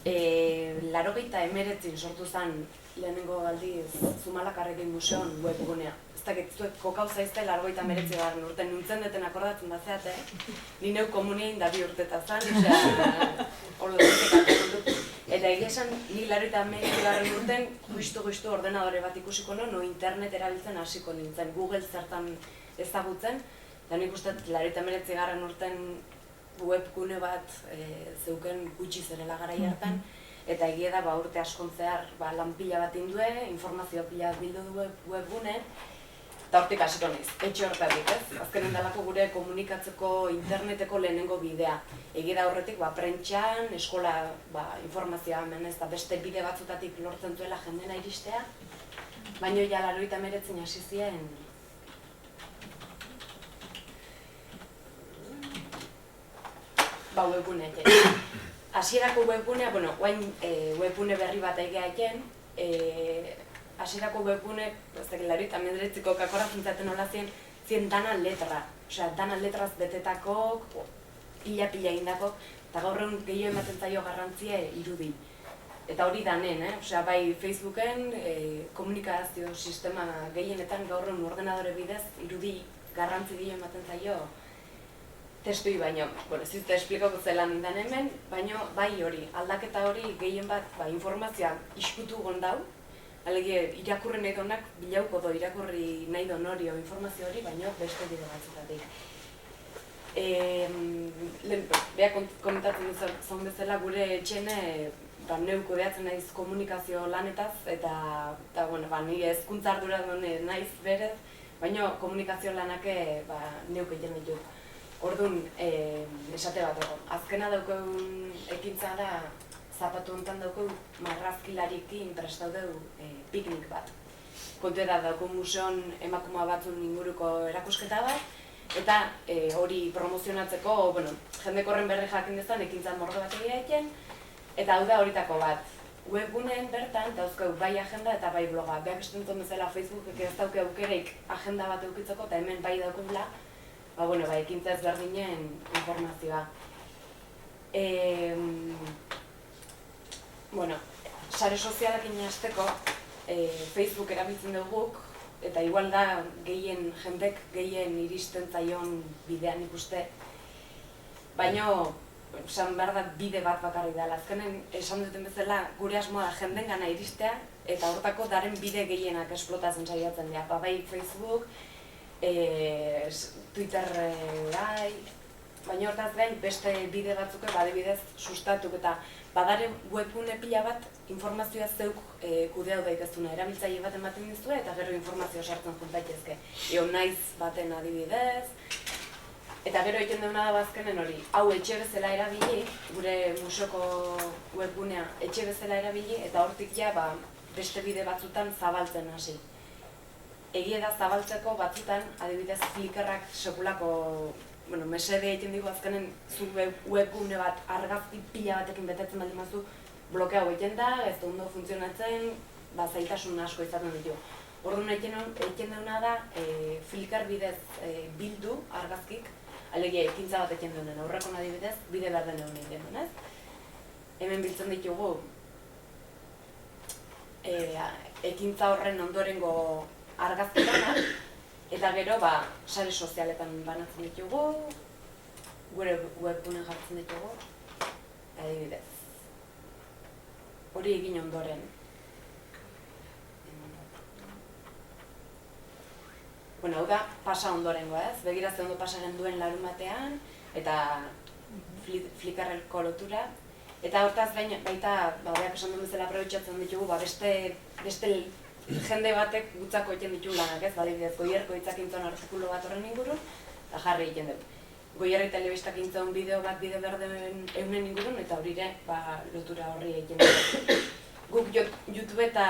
89 sortu zen lehenengo aldiz Zumalakarregi museon webgunea. Ez dakit zuek kokau zaizte 89 urten nintzen deten akordatzen da zeate, ni neu komunein da 2 urteta zen, eta egia esan ni 89 urten justu ordenadore bat ikusiko no internet erabiltzen hasiko nintzen, Google zertan ezagutzen, eta nik uste 89 urten webgune bat zeuken gutxi zerela garai hartan, eta egia da urte askon zehar lan pila bat indue, informazio pila bildu du webgune, eta hortik hasiko naiz, etxe hortatik ez. Azkenen dalako gure komunikatzeko interneteko lehenengo bidea. Egia da horretik prentxan, eskola informazioa hemen ez da beste bide batzutatik lortzen zuela jendena iristea, baina ja 89 hasi ziren webguneak. Hasierako webgunea, oain webgune berri bat egia eken, hasierako webgune, ez dakit 89ko kakora zintzaten hola zien danan letra. Osea, danan letraz betetako, pila egindako, eta gaur egun gehiago ematen zaio garrantzia irudi. Eta hori danen, osea, bai Facebooken komunikazio sistema gehienetan gaur egun ordenadore bidez irudi garrantzi gehiago ematen zaio testui baino, ez dut esplikako zelan nindan hemen, baina bai hori, aldaketa hori gehien bat informazioa iskutu gondau, alege irakurri nahi donak bilauko do irakurri nahi don hori o informazio hori, baina beste bide batzutatik. Beha komentatzen duzun bezala gure etxene neu kudeatzen naiz komunikazio lanetaz, eta ni hezkuntza ardura naiz berez, baina komunikazio lanak neuk egiten ditu. Orduan, esate bat egon. Azkena daukeun ekintza da, zapatu honetan daukeun marrazkilarikin prestaudeu piknik bat. Kontu da daukeun museon emakuma batzun inguruko erakusketa bat, eta hori promozionatzeko, jendeko horren berri jakin dezan ekintza mordo bat egia eken, eta hau da horitako bat. Webguneen bertan, dauzkeu bai agenda eta bai bloga. Beak estentzen bezala Facebookek ez dauke aukereik agenda bat eukitzeko, eta hemen bai daukegula, ekintza ezberdinen informazioa. Sare sozialak inazteko Facebook erabiltzen duguk, eta igual da jendek gehien iristen zaion bidean ikuste. Baina, esan behar da bide bat bakarrik dela. Azkenen, esan duten bezala, gure asmoa da jenden gana iristea, eta hortako daren bide gehienak esplotatzen saiatzen dira. Bai Facebook, Twitter baina hortaz gain beste bide batzuk badibidez sustatuk eta badare webgune pila bat informazioa zeuk kudeatu daitezuna erabiltzaile bat ematen dizue eta gero informazioa sartzen jut daitezke. Naiz baten adibidez, eta gero egiten duguna da bazkenen hori, hau etxe bezala erabili, gure museoko webgunea etxe bezala erabili, eta hortik ja beste bide batzutan zabaltzen hasi. Egia da zabaltzeko batzutan, adibidez Flickrrak sekulako mesede egiten digu azkenen zu webgune bat argazki pila batekin betetzen baldin bazu blokeau egiten da, ez da ondo funtzionatzen, zaitasun asko izaten ditu. Orduan egiten dauna da, Flickr bidez bildu argazkik, alegia ekintza bat egiten duenen, aurrekon adibidez, bide behar den egun egiten duen, Hemen biltzen ditugu ekintza horren ondorengo argazkitanak, eta gero sare sozialetan banatzen ditugu, gure webgunen jartzen ditugu, adibidez. Hori egin ondoren. Bueno, hau da, pasa ondorengoa ez, begirazte ondo pasaren duen larun batean, eta Flickrreko lotura. Eta hortaz baita, beak esan duen bezala aprobetxatzen ditugu, beste jende batek gutzako egiten ditu lanak ez, badibidez, Goierko hitzakintzon artikulu bat horren ingurun, eta jarri egiten dut. Goierri telebistak intzon bideo bat bide berden eunen ingurun, eta hori ere, lotura horri egiten dut. Guk YouTube eta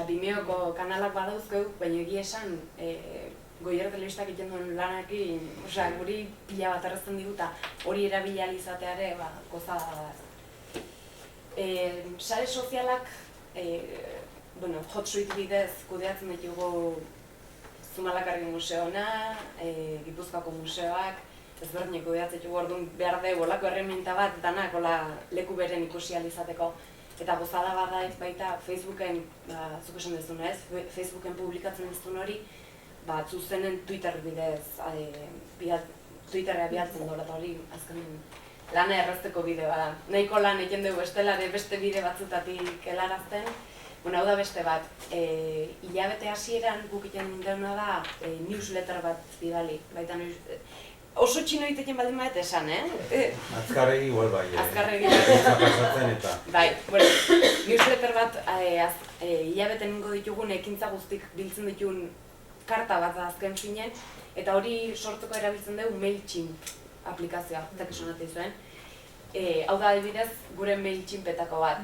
Vimeoko kanalak badauzkeu, baina egia esan Goierri telebistak egiten duen lanakin, guri pila bat errazten diguta hori erabili ahal izateare gozada da. Sare sozialak, Hotsuite bidez kudeatzen ditugu Zumalakarri museona, Gipuzkoako museoak, ezberdinek kudeatzen ditugu, orduan behar dugu olako erreminta bat danak leku beren ikusi ahal izateko. Eta gozada bada ez baita Facebooken, zuk esan dezuna ez, Facebooken publikatzen dizun hori, zuzenen Twitter bidez, Twitterra bialtzen dola eta hori azkenen lana errazteko bidea da. Nahiko lan egin dugu estelare beste bide batzutatik helarazten. Hau da beste bat, hilabete hasieran guk egiten deuna da newsletter bat bidali. Oso txino egiten baldin bat esan, Azkarregi igual bai. Azkarregi. Pasatzen eta. Bai, newsletter bat hilabete ningo ditugun ekintza guztik biltzen ditugun karta bat azken finen, eta hori sortzeko erabiltzen dugu MailChimp aplikazioa, eta kesonatu zuen. Hau da adibidez, gure MailChimpetako bat.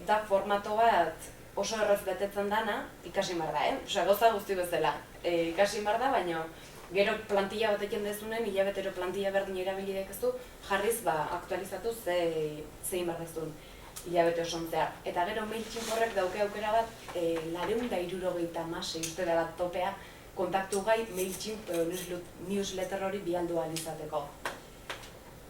Da formato bat oso erraz betetzen dana, ikasi behar da, gauza guzti bezala. Ikasi behar da, baina gero plantilla bat egin dezunen, hilabetero plantilla berdin erabili dekezu, jarriz aktualizatu zein behar dezun hilabete oson zehar. Eta gero MailChimp horrek dauke aukera bat, 476 uste dela topea, kontaktu gai MailChimp newsletter hori bialdu ahal izateko.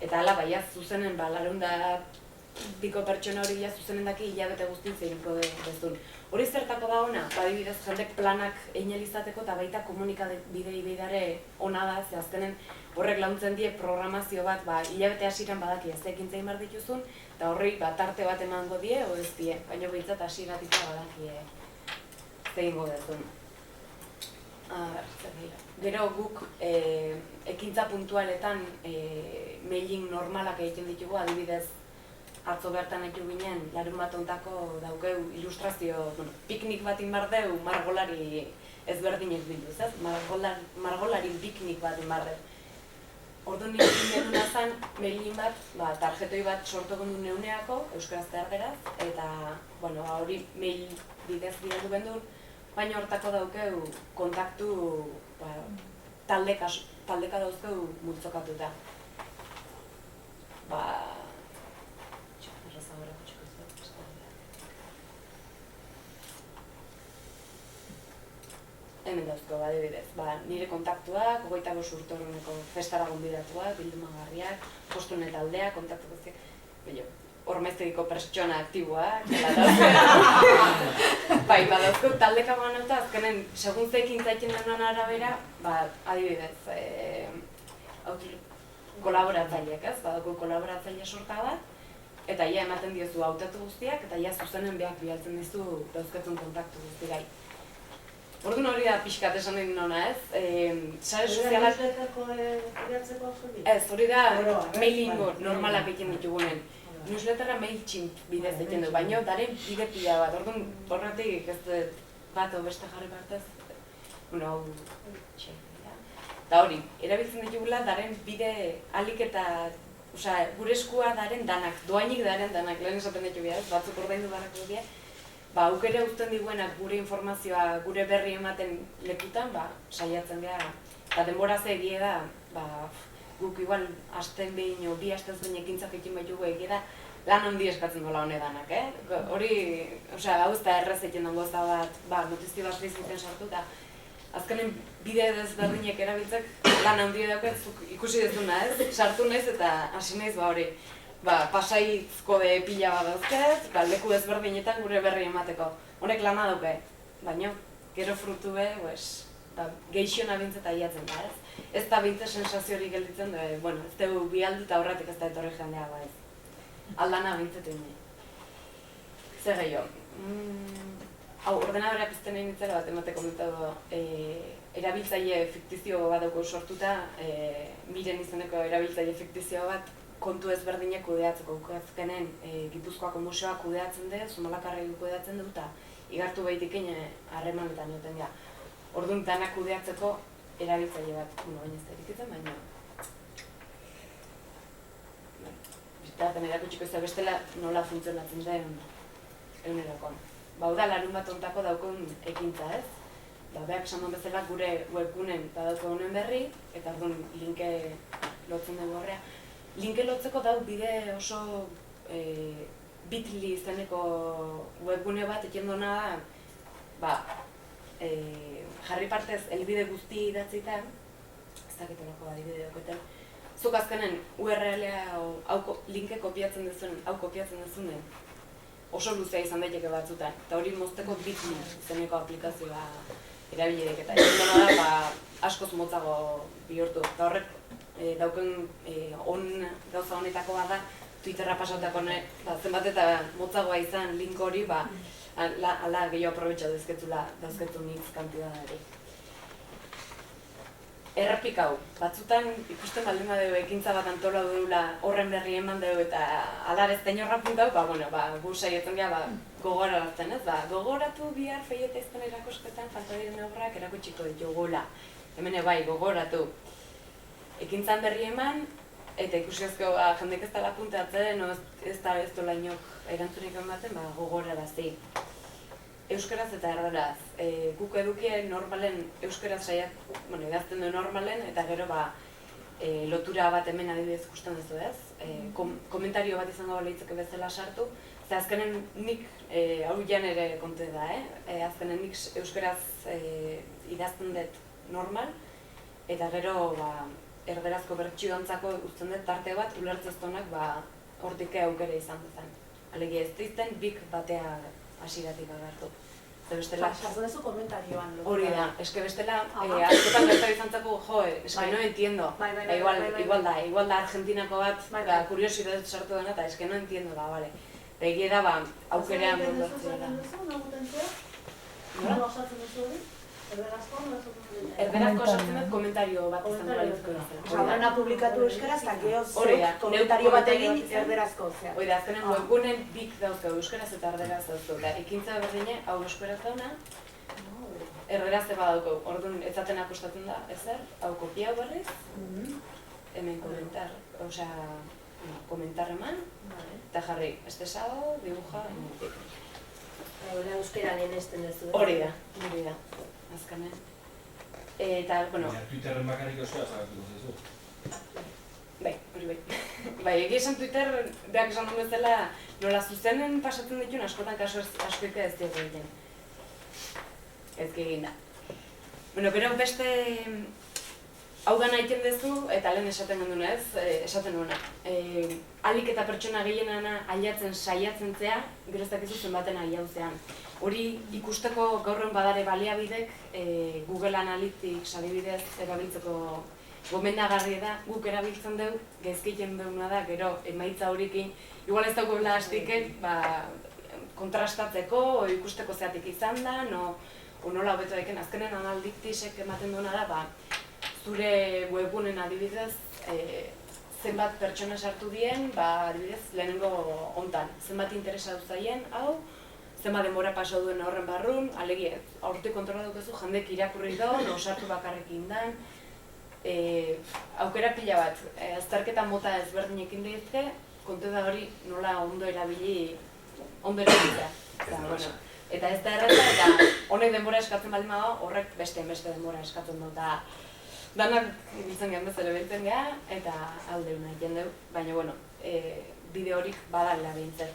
Eta hala, zuzenen, 400 pertsona hori zuzenen daki hilabete guztin zeinko dezun. Hori zertako da ona, adibidez jendek planak egin izateko eta baita komunikabidei beidare ona da, ze azkenen horrek laguntzen die programazio bat, hilabete hasieran badaki ez ekintza egin behar dituzun, eta horri tarte bat emango die, o ez die, baina behintzat hasieratik badaki egingo dezun. Gero guk ekintza puntualetan mailing normalak egiten ditugu, adibidez atzo bertan etu ginen, larun bat ontako daukeu ilustrazio, piknik bat inbardeu margolari ezberdinek bilduz, ez? Margolari piknik bat inbardeu. Orduan egin dena zen, mailin bat, tarjetoi bat sortuko du neuneako, euskaraz eta erderaz, eta hori mail bidez bidaldu bendur, baina hortako daukeu kontaktu taldeka dauzkeu multzokatuta. Hemen dauzko, adibidez, nire kontaktuak, 25 urteurreneko festara gonbidatuak, bildumagarriak, postune taldea, kontaktu guztiak, hormeztegiko pertsona aktiboak, badauzko taldeka banauta, azkenen, segun zekin zaitzen denuan arabera, adibidez, kolaboratzaileak, ez? Badauko kolaboratzaile sorta bat, eta ia ematen diozu hautatu guztiak, eta ia zuzenen behak bialtzen dizu dauzketzun kontaktu guztigai. Orduan hori da pixkat esan egin nona, ez? Sare sozialak... Ez, hori da mailing normalak egin ditugunen. Newsletterra MailChimp bidez egin du, baina daren bide pila bat. Orduan horretik ez bat beste jarri partez. Hau... Da hori, erabiltzen ditugula daren bide alik eta... Gure eskua daren danak, doainik daren danak, lehen esaten ditu bia, batzuk ordaindu barako dira. Aukera uzten diguenak gure informazioa, gure berri ematen lekutan, saiatzen gara. Eta denbora egie da, guk igual asten behin, bi astez behin ekintzak egin baitugu egie da, lan handi eskatzen dola honedanak, Hori, hau ez da errez egiten dago gauza bat, notizio bat Facebooken sartu, eta azkenen bide desberdinek erabiltzek lan handi dauket, ikusi dezuna, sartu naiz eta hasi naiz hori. Pasaizko de pila bat dauzket, leku desberdinetan gure berri emateko. Honek lana dauke, baina gero frutu gehixiona bintzeta aiatzen da, Ez da bintze sensazio hori gelditzen, ez dugu bi aldu eta horretik ez da etorri jendea, aldana bintzetu ine. Zer gehiago? Ordenadorea pizten egin nintzera bat emateko mitado erabiltzaile fiktizio bat dauko sortuta, Miren izeneko erabiltzaile fiktizio bat kontu ezberdinek kudeatzeko. Azkenen Gipuzkoako museoa kudeatzen du, Zumalakarregi kudeatzen du, eta igartu behitikin harremanetan joten dira. Orduan danak kudeatzeko erabiltzaile bat, baina ez da erikitzen, baina... Bizitaten erakutsiko ez da bestela nola funtzionatzen den egunerokon. Da larun bat ontako daukon ekintza, Beak esan duen bezala gure webgunen badauko honen berri, eta orduan linke lotzen dugu horrea. Linke lotzeko dau bide oso Bitly izeneko webgune bat egin duna da, jarri partez elbide guzti idatzita, ez dakitolako adibide dauketen, zuk azkenen URL-a linke kopiatzen dezunen, oso luzea izan daiteke batzutan, eta hori mozteko Bitly izeneko aplikazioa erabilerek, eta egin duna da askoz motzago bihurtu, eta horrek dauken gauza honetako bat da, Twitterra pasautako zenbat eta motzagoa izan link hori, ala gehiago aprobetxa dauzketu nitz kantidadari. Errepik hau, batzutan ikusten baldin badeu ekintza bat antola duela horren berri eman dugu eta alarez tein horrapun dau, gu saietzen gara gogorarazten, gogoratu bihar feieta izten erakosketan falta diren obrak erakutsiko ditugula. Hemen bai, gogoratu. Ekintzan berri eman, eta ikusi ezko jendek ez dela punteatzen, ez dola inok erantzunik ematen, gogorarazi. Euskaraz eta erdaraz. Guk edukien normalen euskaraz idazten du normalen, eta gero lotura bat hemen adibidez ikusten duzu ez. Komentario bat izango litzake bezala sartu, eta azkenen nik, hau jan ere kontu da, azkenen nik euskaraz idazten dut normal, eta gero erderazko bertsioantzako uzten dut tarte bat ulertzeztonak hortik aukera izan duzan. Alegi ez dizten bik batea hasiratik agertu. Sartu dezu komentarioan. Hori da, eske bestela, askotan gertu izantzako, eske no entiendo. Igual da Argentinako bat, kuriosidad sartu dena, eta eske no entiendo da, bale. Egia da, aukerean gondortzea. Nola osatzen duzu hori? Erderazko sartzen dut komentario bat izan balitzuko da. Zaudana publikatu euskaraz, eta gehoz komentario bat egin erderazko. Hori da, azkenen webgunen bik dauzko euskaraz eta erderaz dauzko. Ekintza berdine, hau euskaraz dauna, erderaz eba dauko. Orduan, ez zaten akostatzen da, ezer, hau kopia berriz, hemen komentar eman, eta jarri, estesado, dibuja, Hora euskera lehenesten duzu. Hori da, azkanen. Eta, Twitterren bakarrik euskara zagatuko zezu. Hori bai. Egia esan Twitter, beak esan duen bezala, nola zuzenen pasatzen dituen askotan kaso askoika ez dira egiten. Ez egin da. Gero beste hau gana egiten duzu, eta lehen esaten genduna ez, esaten duena. Alik eta pertsona gehienana ailatzen saiatzen zea, gero ez dakizu zenbaten aiauzean. Hori ikusteko gaurren badare baliabidek Google Analytics adibidez erabiltzeko gomendagarria da, guk erabiltzen dugu, gezkiten duguna da, gero emaitza horikin, igual ez dagoela hastiken, kontrastatzeko, ikusteko zeatik izan da, nola hobeto deken, azkenen Analyticsek ematen duena da, zure webgunen adibidez, zenbat pertsona sartu dien, adibidez, lehenengo hontan, zenbat interesa duzaien, hau, zenbat denbora pasau duen horren barrun, alegi, aurretik kontrola dukezu, jendek irakurri doan, osartu bakarrekin dan, aukera pila bat, azterketa mota ezberdinekin dizke, kontu da hori nola ondo erabili, ondo erabiltzea. Eta ez da erreta, eta honek denbora eskatzen baldin bada, horrek beste denbora eskatzen du, eta danak ibiltzen gehen bezala biltzen geha, eta aldeuna egiten dugu, baina bideo horik badala behintzen.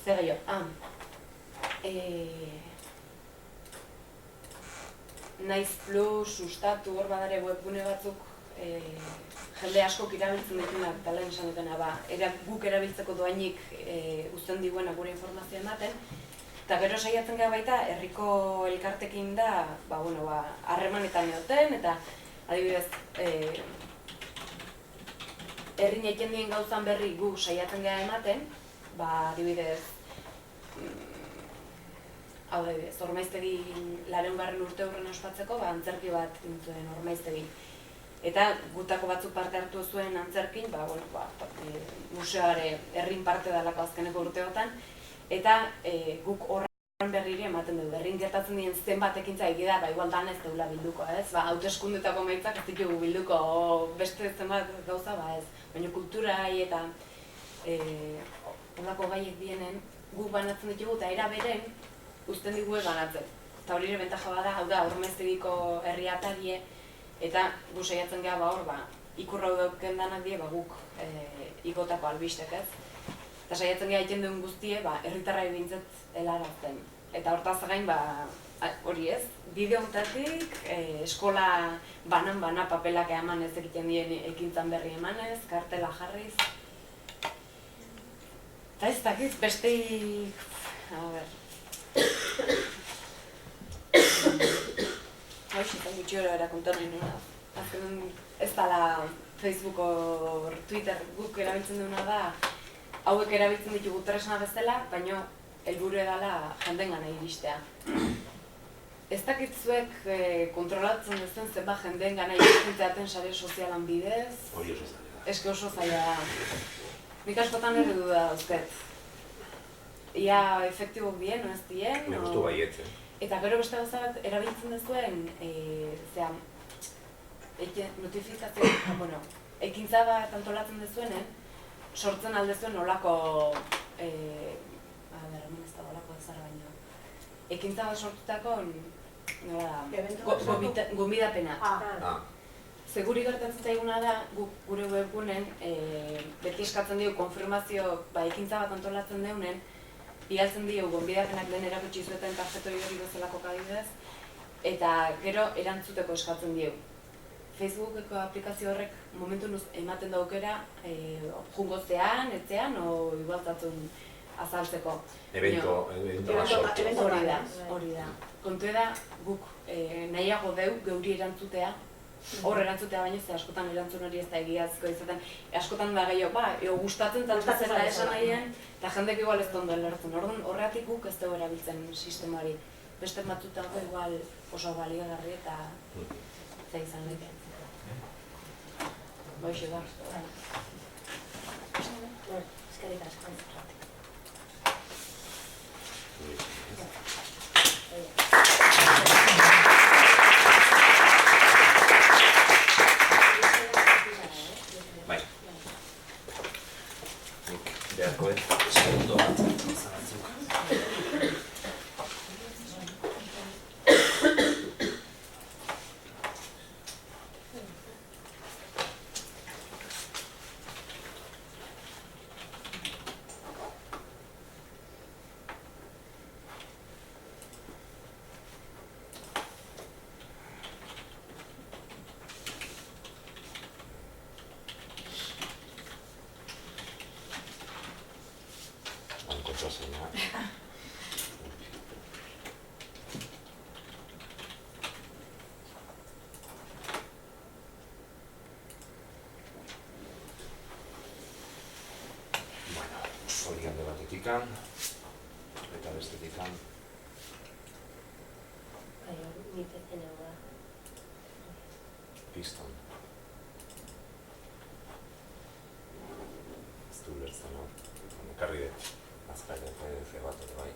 Zer gehiago? Naiz Plus, sustatu, hor badare webgune batzuk jende askok erabiltzen ditunak, eta lehen esan dutena, guk erabiltzeko doainik uzten diguena gure informazioa ematen, eta gero saiatzen gara baita, herriko elkartekin da, harremanetan egoten, eta adibidez, herrin egiten dien gauzan berri gu saiatzen gara ematen, adibidez, Ormaiztegi 200. urte hurren ospatzeko, antzerki bat gintzuen Ormaiztegi. Eta gutako batzuk parte hartu zuen antzerkin, museoare herrin parte dalako azkeneko urteotan, eta guk horren berriri ematen dugu. Herrin gertatzen dien zenbat ekintza egida, igual dan ez deula bilduko, ez? Hauteskundetako maitzak ez ditugu bilduko, beste zenbat gauza, ez. Baina kulturai eta horrako gaiek dienen guk banatzen ditugu, eta era beren uzten digu banatzen. Eta hori ere bentaja bada, hau da, Ormaiztegiko herri atarie, eta gu saiatzen gara ikurrau dauken danak die guk igotako albistek, ez? Eta saiatzen gara egiten duen guztie, herritarrai bintzat helarazten. Eta hortaz gain, hori ez, bideo honetatik, eskola banan papelak eman ez egiten dien ekintzan berri emanez, kartela jarriz. Eta ez dakiz, besteik... Eta gutxi hori erakontarri nuna. Ez dala Facebook o Twitter guk erabiltzen duna da, hauek erabiltzen ditugu tresna bezala, baina helburu edala jendengana iristea. Ez dakit zuek kontrolatzen duzuen zenba jendengana iristentzeaten sare sozialan bidez. Hori oso zaila da. Eske oso zaila da. Nik askotan ere duda dauzket. Ia efektibok dien, no ez dien? Me gustu baietzen. Eta gero beste gauza bat erabiltzen duzuen, notifikazio, ekintza bat antolatzen duzuenen, sortzen aldezuen nolako, hemen ez da olako ezara baino, ekintza bat sortutako, gonbidapena. Seguri gertatzen zaiguna da, gure webgunen, beti eskatzen dugu konfirmazio, ekintza bat antolatzen deunen, bialtzen dio gonbidapenak lehen erakutsi zueten tarjeto hori bezalako kadidez, eta gero erantzuteko eskatzen dio. Facebookeko aplikazio horrek momentu ematen daukera jungozean, etzean, o igualtatzen azaltzeko. Evento sortu. Hori da. Kontu da, guk nahiago deu geuri erantzutea, hor erantzutea baino, ze askotan erantzun hori ez da egiazko izaten. Askotan da gehiago, gustatzen zela esan nahien, eta jendek igual ez tondo lertzen. Horregatik guk ez dugu erabiltzen sistema hori. Beste batzutako igual oso baliagarri eta ze izan leke. Boixe da. Eskerrik asko. Beharko segundo bat gauza batzuk. Hori alde batetikan, eta bestetikan. Ni pezen hau da. Piston. Ez du lertzen hor. Ekarri dut, azkaila PDF bat ere bai.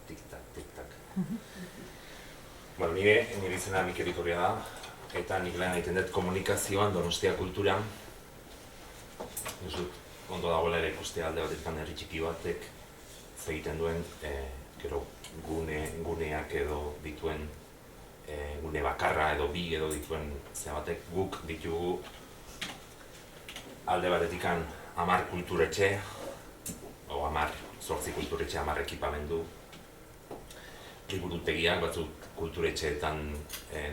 Tik-tak. Bueno, nire izena Mikel Iturria da, eta nik lan egiten dut komunikazioan Donostia kulturan. Ez dut ondo dagoela ere ikustea alde batetik herri txiki batek egiten duen, gero guneak edo dituen, gune bakarra edo bi edo dituen batek, guk ditugu alde batetikan 10 kulturetxe, o 8 kulturetxe, 10 ekipamendu, liburutegiak batzuk kulturetxeetan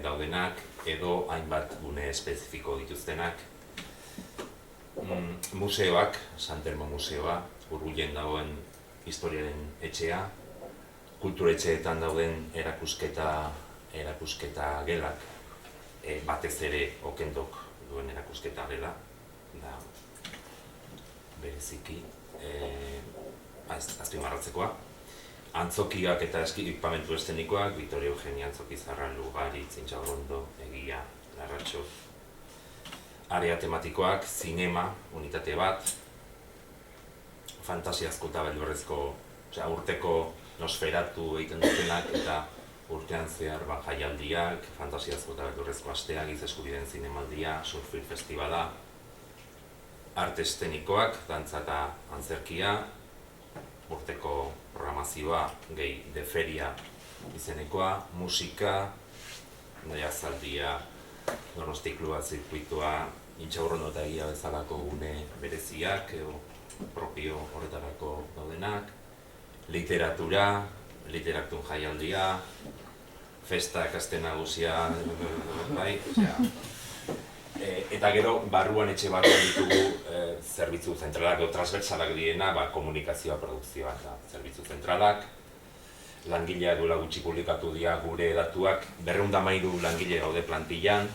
daudenak, edo hainbat gune espezifiko dituztenak. Museoak, San Telmo Museoa, Urgullen dagoen historiaren etxea, kulturetxeetan dauden erakusketa gelak, batez ere Okendok duen erakusketa gela, da bereziki azpimarratzekoa. Antzokiak eta ekipamendu eszenikoak, Victoria Eugenia Antzoki, Zarralu, Ugari, Txintxagondo, Egia, Larratxo. Area tematikoak, zinema, unitate bat, fantasiazko eta beldurrezko, urteko nosferatu egiten dutenak eta urtean zehar jaialdiak, fantasiazko eta beldurrezko astea, giza eskubideen zinemaldia, surfil festivala, arte eszenikoak, dantza eta antzerkia, urteko programazioa gehi de feria izenekoa, musika, jazaldia, Donosti klubak zirkuitua, Intxaurrondo eta Egia bezalako gune bereziak, propio horretarako daudenak, literatura, literatun jaialdia, festa ikaste nagusia, bai, eta gero barruan etxe barruan ditugu zerbitzu zentralak edo transversalak direna, komunikazioa, produkzioa eta zerbitzu zentralak. Langileak duela gutxi publikatu dira gure datuak, 213 langile gaude plantillan,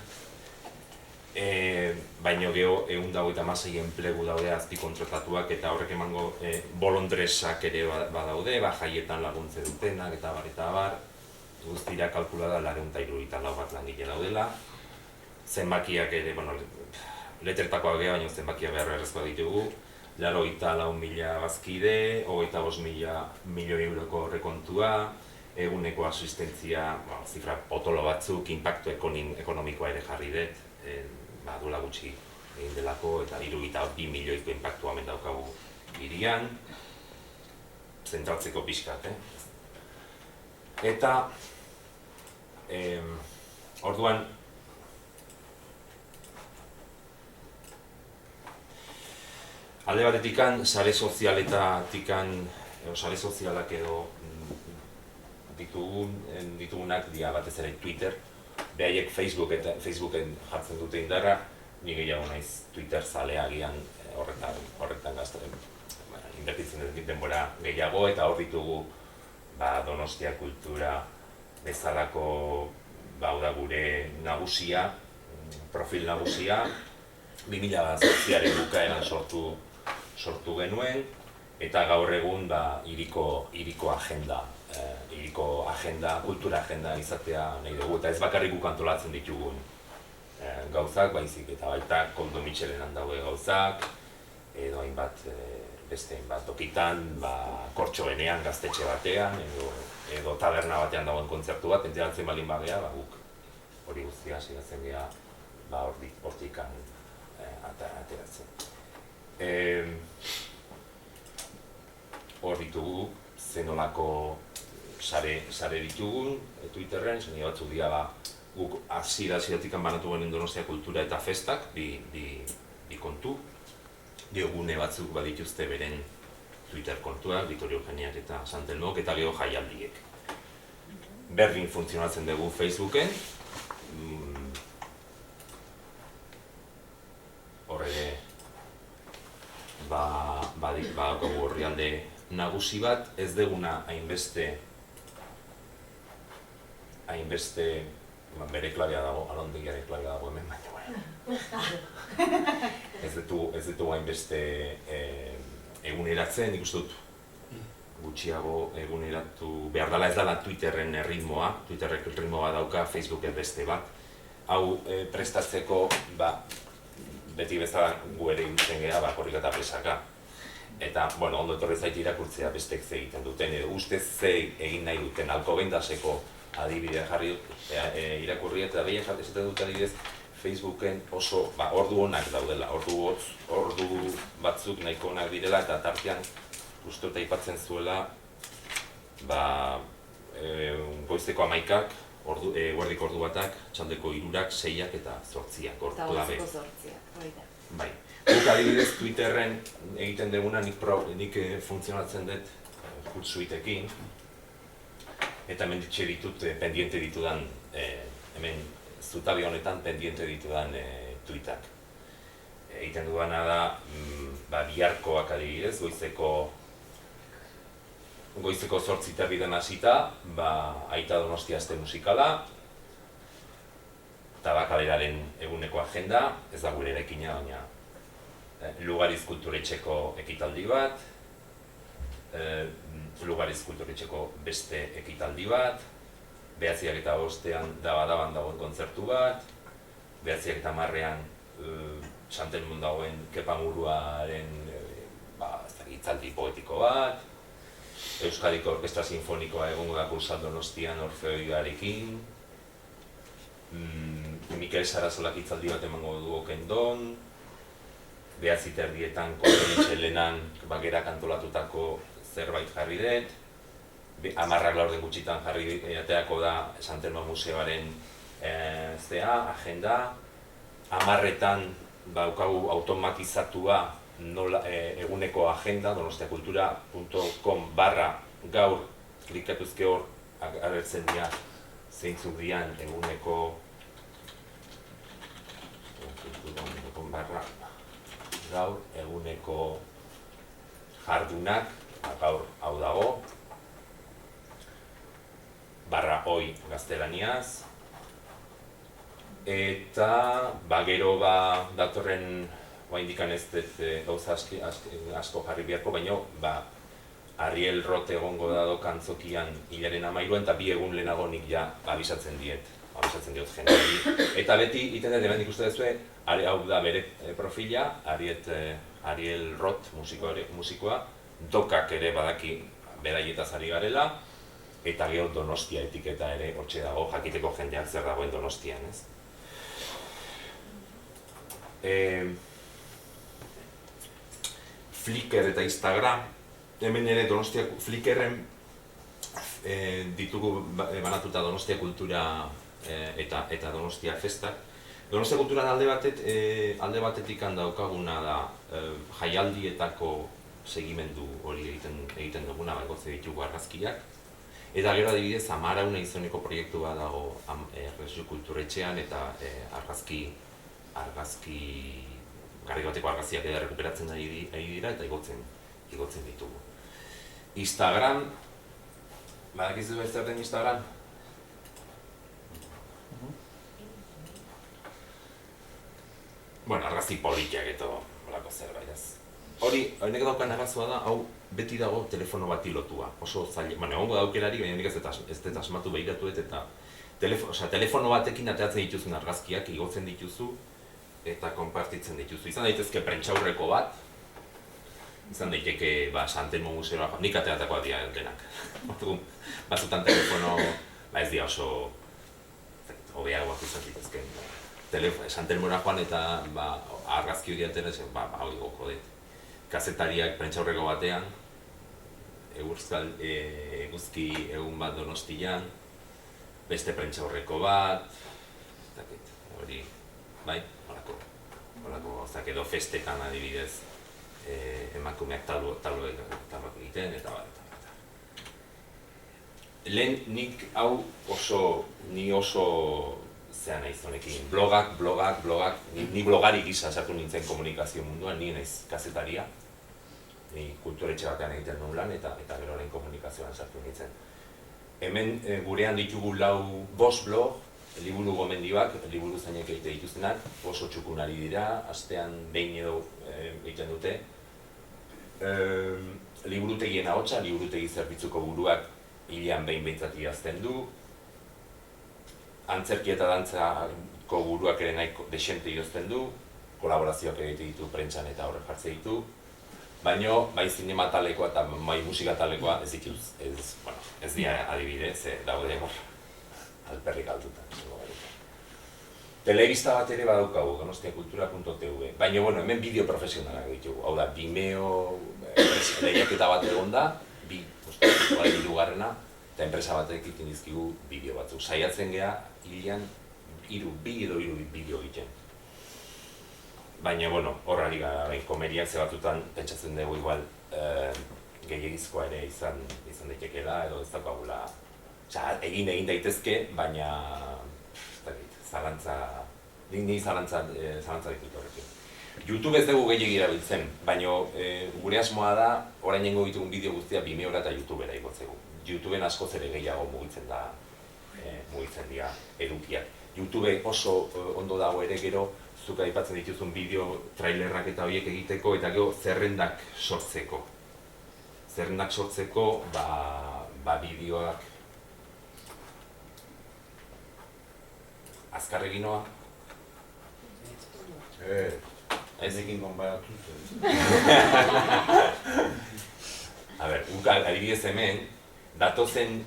baino geho 126 enplegu daude azpikontratatuak eta horrek emango bolondresak ere badaude, jaietan laguntze dutenak eta bar, guztira kalkulada 274 bat langile daudela. Zenbakiak ere, letertakoak geha, baina zenbakiak beharrezkoa ditugu, 84.000 bazkide, 25.000 milioi euroko rekontua, eguneko asistentzia, zifra potolo batzuk, inpaktu ekonomikoa ere jarri dut, duela gutxi egin delako, eta 72 milioiko inpaktua hemen daukagu hirian, zentratzeko pixkat, Eta, orduan, alde batetikan, sare sozialak edo ditugunak dira batez ere Twitter, behaiek Facebooken jartzen dute indarra, ni gehiago naiz Twitter zaleagian horretan gaztaren inbertitzen ez denbora gehiago, eta hor ditugu Donostia kultura bezalako gure nagusia, profil nagusia, 2008aren bukaeran sortu genuen, eta gaur egun hiriko agenda, kultura agenda izatea nahi dugu, eta ez bakarrik guk antolatzen ditugun gauzak, baizik eta baita Koldo Mitxelenan daude gauzak, edo beste hainbat tokitan, Kortxoenean gaztetxe batean, edo taberna batean dagoen kontzertu bat, enteratzen balin bagea, guk hori guztia sigatzen geha hortik ateratzen. Hor ditugu, zenolako sare ditugun Twitterren, zenia batzuk dira guk hasieratik banatu genen Donostia kultura eta festak, bi kontu. Gune batzuk badituzte beren Twitter kontuak, Victoria Eugeniak eta San Telmok, eta geho jaialdiek. Berdin funtzionatzen dugu Facebooken, horre badaukagu orrialde nagusi bat, ez deguna hainbeste bere klabea dago, alondegiaren klabea dago hemen baina. Ez ditugu hainbeste eguneratzen, nik uste dut gutxiago eguneratu behar dela, ez dela Twitterren ritmoa, Twitterrek ritmoa dauka, Facebooken beste bat. Hau prestatzeko, beti bezala gu ere ikusten geha, korrika eta presaka. Eta, ondo etorri zait irakurtzea bestek ze egiten duten, edo ustez ze egin nahi duten Alcobendas-eko adibidea jarri irakurri, eta behia jatezetan dut adibidez, Facebooken oso ordu onak daudela, ordu batzuk nahiko onak direla, eta tartean uste eta aipatzen zuela goizeko 11ak, eguerdiko ordu batak, txaldeko 3ak, 6ak eta 8ak, Eta klabe. goizeko 8ak, hori da. Bai. Guk adibidez Twitterren egiten duguna nik funtzionatzen dut Hootsuitekin, eta hemen pendiente ditudan, hemen zutabe honetan pendiente ditudan tweetak. Egiten dudana da, biharkoak adibidez, goizeko 8:30 hasita, Aita Donostia aste musikala, Tabakaleraren eguneko agenda, ez da gure erekina, baina Lugariz Kulturetxeko ekitaldi bat, Lugariz Kulturetxeko beste ekitaldi bat, 9:05 dagoen kontzertu bat, 9:10 Santelmon dagoen Kepa Muruaren hitzaldi poetiko bat, Euskadiko Orkestra Sinfonikoa egongo da Kursal Donostian Orfeoiarekin, Mikel Sarazolak hitzaldi bat emango du Okendon, 9:30 Konferentxelenan Bagerak antolatutako zerbait jarri dut, 10:00 gutxitan jarri ateako da Santelmo Museoaren agenda, 10:00 daukagu automatizatua eguneko agenda, donostiakultura.com/gaur klikatuzke hor agertzen dira zeintzuk dian eguneko gaur eguneko jardunak, gaur hau dago, /hoi gaztelaniaz, eta gero datorren indikan ez dut gauza asko jarri beharko, baino Ariel Roth egongo da kantzokian hilaren 13 eta 2 egun lehenago nik ja abisatzen diot jendeari. Eta beti iten dut, hemen ikuste duzue, hau da bere profila, Ariel Roth musikoa, dokak ere badaki beraietaz ari garela, eta gero Donostia etiketa ere hortxe dago, jakiteko jendeak zer dagoen Donostian, ez? Flickr eta Instagram, hemen ere Donostia Flickrren ditugu banatuta Donostia Kultura eta Donostia Festak. Donostia Kulturan alde batetik daukaguna da jaialdietako segimendu hori egiten duguna, gotze ditugu argazkiak. Eta gero adibidez, Amarauna izeneko proiektu bat dago Erresio Kulturetxean eta argazki garri bateko argazkiak eda rekuperatzen ari dira eta igotzen ditugu. Instagram, badakizu ez zer den Instagram? Bueno, argazki politiak eta holako zerbait ez. Hori, honek daukan arazoa da, hau beti dago telefono bati lotua. Oso zaila, egongo da aukerari, baina nik ez dut asmatu behiratu eta telefono batekin ateratzen dituzun argazkiak igotzen dituzu eta konpartitzen dituzu. Izan daitezke prentsaurreko bat, izan daiteke Santelmo Museoa, nik ateratakoa dira denak. Batzutan telefono, ez dira oso hobeagoak izan ditezken. Santelmora joan eta argazki hori ateratzen, hau igoko dut. Kazetariak prentsaurreko batean, eguzki egun bat Donostian, beste prentsaurreko bat, hori, bai, holako gauzak edo festetan adibidez emakumeak taloek egiten, eta bat. Lehen nik hau ni oso zean naiz honekin, blogak, ni blogari gisa sartu nintzen komunikazio munduan, ni naiz kazetaria. Ni kulturetxe batean egiten nuen lan eta gero orain komunikazioan sartu nintzen. Hemen gurean ditugu 5 blog, liburu gomendioak, liburu zainek egite dituztenak, oso txukunari dira, astean behin edo egiten dute. Liburutegien ahotsa, liburutegi zerbitzuko buruak hilean behin behintzat idazten du. Antzerki eta dantzako buruak ere nahiko desente idazten du, kolaborazioak egite ditu prentsan eta horrek jartze ditu. Baina, bai zinema talekoa eta bai musika talekoa ez dituz, ez dira adibidez, daude hor alperrik altuta. Telebista bat ere badaukagu, donostiakultura.tv, baina hemen bideo profesionalak ditugu, hau da, Vimeo lehiaketa bat egon da, orain hirugarrena, eta enpresa batek egiten dizkigu bideo batzuk. Saiatzen gea, hilean, bi edo hiru bideo egiten. Baina, bueno, horrari gara, komeriak ze batzutan pentsatzen dugu igual gehiagizkoa ere izan daitekeela, edo ez dakagula. Osea, egin daitezke, baina, ez dakit, ni zalantza ditut horrekin. YouTube ez dugu gehiagi erabiltzen, baina gure asmoa da, orain nengo ditugun bideo guztia Vimeora eta YouTubera igotzegu. YouTubeen askoz ere gehiago mugitzen dira edukiak. YouTube oso ondo dago ere gero, zuk aipatzen dituzun bideo trailerrak eta horiek egiteko, eta gero zerrendak sortzeko. Zerrendak sortzeko, bideoak azkar eginoa. Ez egin konparatu zen. A ber, guk adibidez hemen, datozen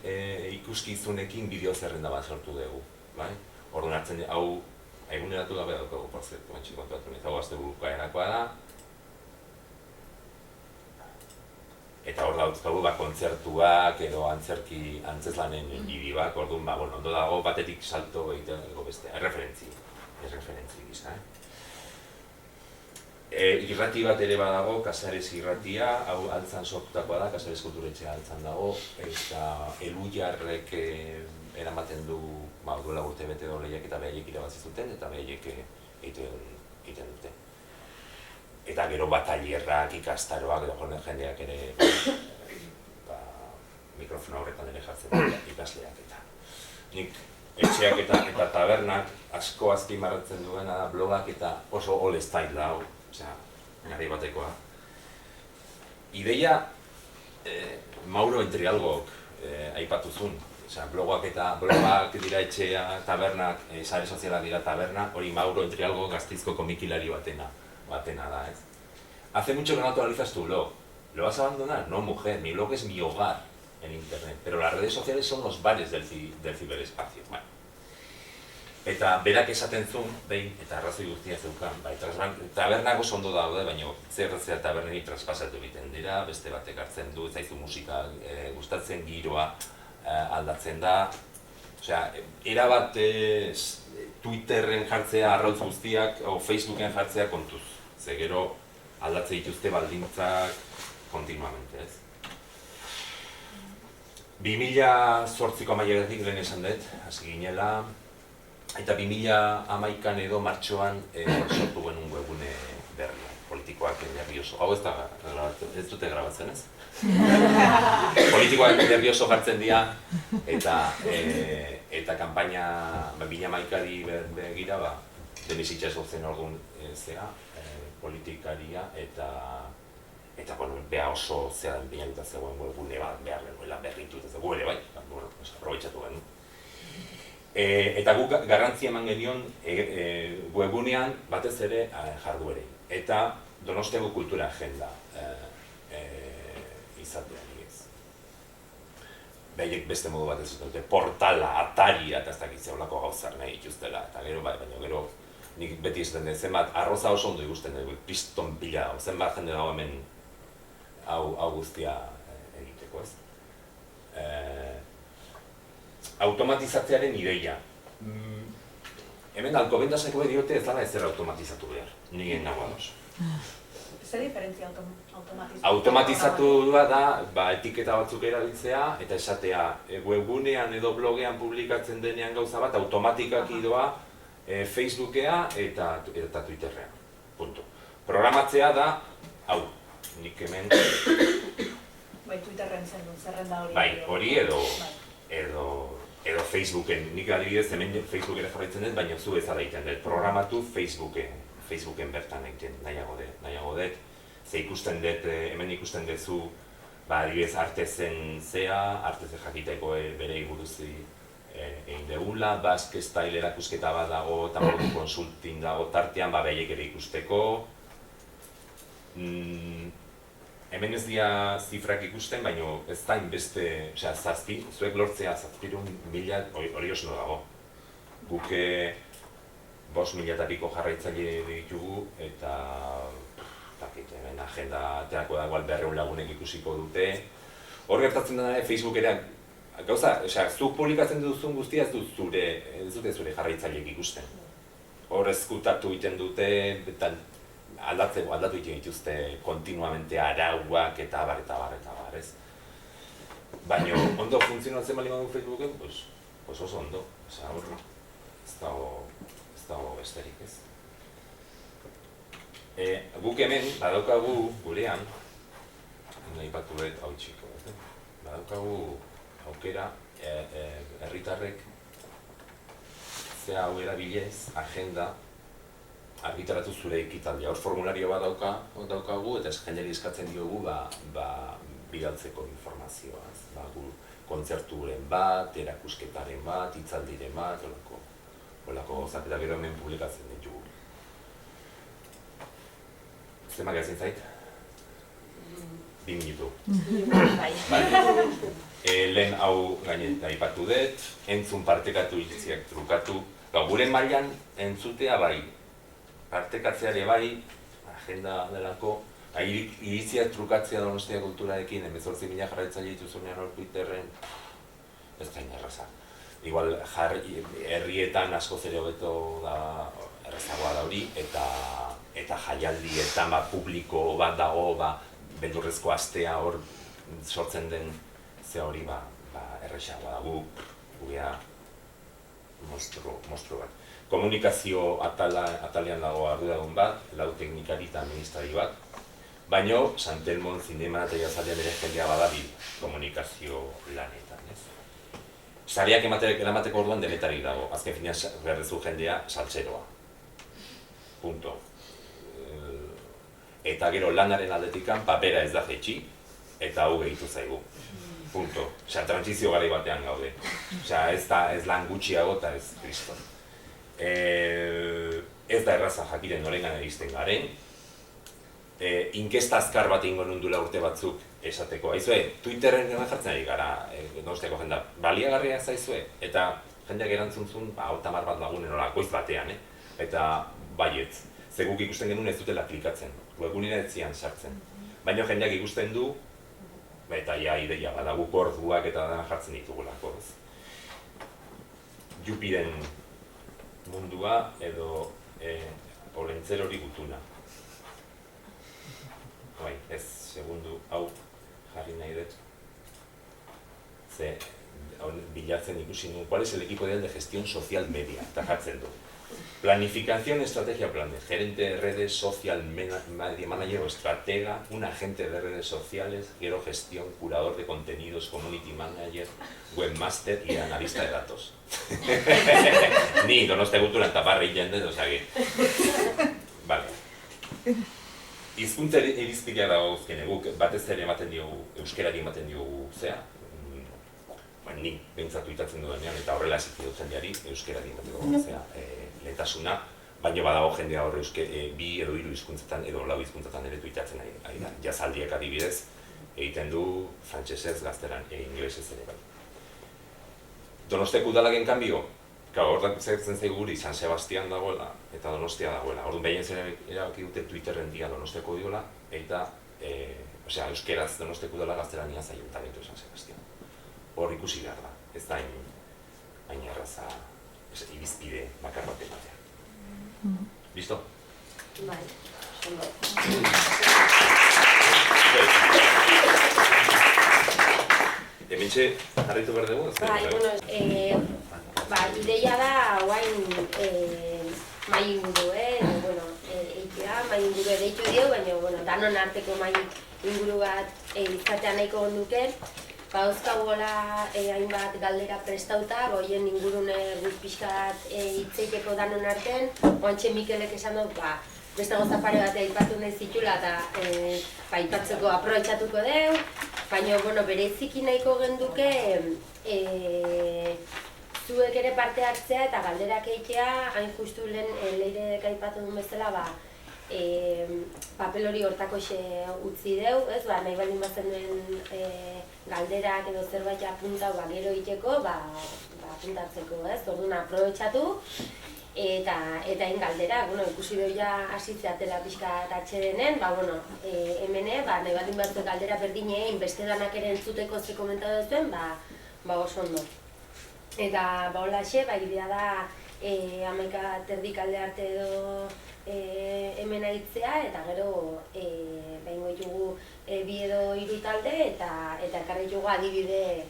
ikuskizunekin bideo zerrenda bat sortu dugu. Orduan hartzen, hau eguneratu gabe daukagu, por zertu, bantxik kontatu nez, hau azte burukaerakoa da. Eta hor dauzkagu kontzertuak edo antzeslanen bideoak, orduan, ondo dago batetik salto egiteko beste, erreferentzi gisa. Irrati bat ere badago, Casares irratia, hau Altzan sortutakoa da, Casares kulturetxea Altzan dago, eta Elujarrek eramaten du duela urte bete lehiak eta behaiek irabazi zuten, eta behaiek egiten dute. Eta gero batalierrak, ikastaroak, edo jendeak ere mikrofona horretan ere jartzen ikasleak eta. Nik etxeak eta tabernak asko azpimarratzen duena da blogak eta oso all style da hau. Osea, gari batekoa. Ideia Mauro Entrialgok aipatuzun. Osea, blogak dira etxea, tabernak, sare sozialak dira taberna, hori Mauro Entrialgo Gasteizko komikilari batena da, ez? Hace mucho que no actualizas tu blog. ¿Lo vas a abandonar? No, mujer, mi blog es mi hogar en internet, pero las redes sociales son los bares del ciberespacio. Bueno. Eta berak esaten zuen, behin, eta arrazoi guztia zeukan, tabernak oso ondo daude, baina zerretzea taberneri traspasatu egiten dira, beste batek hartzen du, ez zaizu musika gustatzen, giroa aldatzen da. Osea, erabat Twitterren jartzea arrautz guztiak, o Facebooken jartzea kontuz. Ze gero aldatze dituzte baldintzak kontinuamente, ez? 2008ko amaieratik lehen esan dut, hasi ginela, eta 2011an edo martxoan sortu genuen webgune berria, politikoak nervioso. Hau ez dute grabatzen, ez? Politikoak nervioso jartzen dira, eta kanpaina 2011ari begira, Denis Itxaso zen orduan politikaria, eta beha oso zeran pinatuta zegoen webgune bat behar genuela berritu eta zegoen ere bai, aprobetxatu genuen. Eta guk garrantzia eman genion webgunean batez ere jarduerei. Eta Donostiako kultura agenda izatea nigez. Behiek beste modu bat ez dute, portala, ataria eta ez dakitzea olako gauzak nahi ituztela. Eta gero bai, baina gero nik beti izten dut, zenbat arroza oso ondo ikusten dut, piston pila, zenbat jende dago hemen hau guztia egiteko, ez? Automatizatzearen ideia. Hemen Alcobendaseko diote ez dala ezer automatizatu behar, nire nagoa dos. Zer diferentzia automatizatu? Automatizatua da etiketa batzuk erabiltzea eta esatea webgunean edo blogean publikatzen denean gauza bat automatikaki doa Facebookea eta Twitterrean. Punto. Programatzea da, hau, nik hemen... Bai, Twitterren zen dut, zerrenda hori. Bai, hori edo Facebooken, nik adibidez hemen Facebook ere jarraitzen dut, baina zu ez egiten dut, programatu Facebooken bertan egiten nahiago dut. Ze ikusten dut, hemen ikusten duzu, adibidez Artezen jakiteko bere iguruzi egin degula, Basque Style erakusketa bat dago, eta modu consulting dago tartean, behaiek ere ikusteko. Hemen ez dira zifrak ikusten, baina ez da inbeste, osea, zuek lortzea 700.000, hori oso dago. Guk 5.000 eta piko jarraitzaile ditugu, eta hemen agenda aterako da, 200 lagunek ikusiko dute. hor gertatzen da Facebookera, gauza, zuk publikatzen duzun guztia ez dute zure jarraitzaileek ikusten. Hor ezkutatu egiten dute, eta aldatu egiten dituzte kontinuamente arauak eta abar, ez? Baina ondo funtzionatzen bali badu Facebooken, pues oso ondo. Hor, ez dago besterik, ez? Guk hemen, badaukagu gurean, aipatu dut hau txiko, badaukagu aukera, herritarrek hau erabilez, agenda, argitaratu zure ekitaldia. Hor formulario bat daukagu eta jenderi eskatzen diogu bidaltzeko informazioa. Kontzerturen bat, erakusketaren bat, hitzaldiren bat, holako gozak eta gero hemen publikatzen ditugu. Zenbat geratzen zait? 2 minutu. Lehen hau gaineta aipatu dut, entzun partekatu iritziak trukatu. Gure mailan entzutea bai, partekatzeare bai, agenda delako, iritziak trukatzea Donostia Kulturarekin, 18.000 jarraitzaile dituzunean hor Twitterren, ez da inerraza. Igual herrietan askoz ere hobeto errazagoa da hori, eta jaialdietan publiko bat dago, beldurrezko astea hor sortzen den ze hori errazagoa da gugea monstru bat. Komunikazio atalean dago arduragun bat, lau teknikari eta administrari bat, baina Santelmon zinema eta jazalean ere jendea badabil komunikazio lanetan, ez? Sariak eramateko orduan denetarik dago, azken finean berrezu jendea saltzeroa. Punto. Eta gero lanaren aldetikan papera ez da jetxi, eta hau gehitu zaigu. Punto. Transizio garai batean gaude. Ez lan gutxiago eta ez kriston. Ez da erraza jakiten norengan iristen garen. Inkesta azkar bat ingo nundula urte batzuk esateko. Aizue, Twitterren jartzen ari gara Donostiako jendea. Baliagarria zaizue, eta jendeak erantzun zuen 30 bat lagunen hola, goiz batean, eta baietz. Ze guk ikusten genuen ez dutela klikatzen, webgunera ez zian sartzen. Baina jendeak ikusten du, eta ideia bada guk orduak eta dena jartzen ditugulako. Jupiren mundua edo olentzer hori gutuna. Ez, segundu, hau jarri nahi dut. Ze, bilatzen ikusi nuen, ¿cuál es el equipo ideal de gestión social media? Eta jartzen du. Planificación, estrategia, plan de gerente de redes, social media manager o estratega, un agente de redes sociales, gero gestión, curador de contenidos, community manager, webmaster y analista de datos. Ni, Donostia Kulturan taparri jende, osea, vale. Hizkuntza irizpidea dago guztien, guk batez ere ematen diogu, euskerari ematen diogu zea, ni behintzatu itatzen dudanean, eta horrela ezik dut jendeari, euskerari ematen dugu zea lehentasuna, baina badago jendea hor 2 edo 3 hizkuntzetan edo 4 hizkuntzetan ere tuitatzen ari da. Jazaldiak adibidez, egiten du frantsesez, gazteran, ingelesez ere bai. Donostiako udalaken kanbio, hor zertzen zaigu guri San Sebastian dagoela eta Donostia dagoela. Orduan behin zer erabaki dute Twitterren dia Donostiako diola eta euskeraz Donostiako udala gaztelania zaiuntamentu San Sebastian. Hor ikusi behar da, ez da hain erraza irizpide bakar bat ematea. Listo? Bai, ondo. Hementxe jarraitu behar dugu? Ideia da, guain, mai inguru, eitea, mai inguru edeitu dio, baina, danon arteko mai inguru bat izatea nahiko onduke. Bauzkagola hainbat galdera prestauta, goien ingurune guz pixka bat hitzeiteko danon artean. Oantxe Mikelek esan dut, beste gauza pare bat aipatu nahi zitula eta aipatzeko aprobetxatuko deu. Baina, bereziki nahiko genduke zuek ere parte hartzea eta galderak egitea, hain justu lehen Leirek aipatu duen bezala, papel hori hortakoxe utzi deu, ez? Nahi baldin bazen duen galderak edo zerbait apuntau gero egiteko, apuntatzeko, ez? Orduan aprobetxatu eta hain galderak, ikusi deu ja asitzeatela pixka atxedenen, hemene, nahi baldin bazen galdera berdine beste danak ere entzuteko ze komentatu duzuen, oso ondo. Eta holaxe, idea da 11:30 alde arte edo hemen aitzea, eta gero behingo ditugu 2 edo 3 talde, eta ekarri ditugu adibide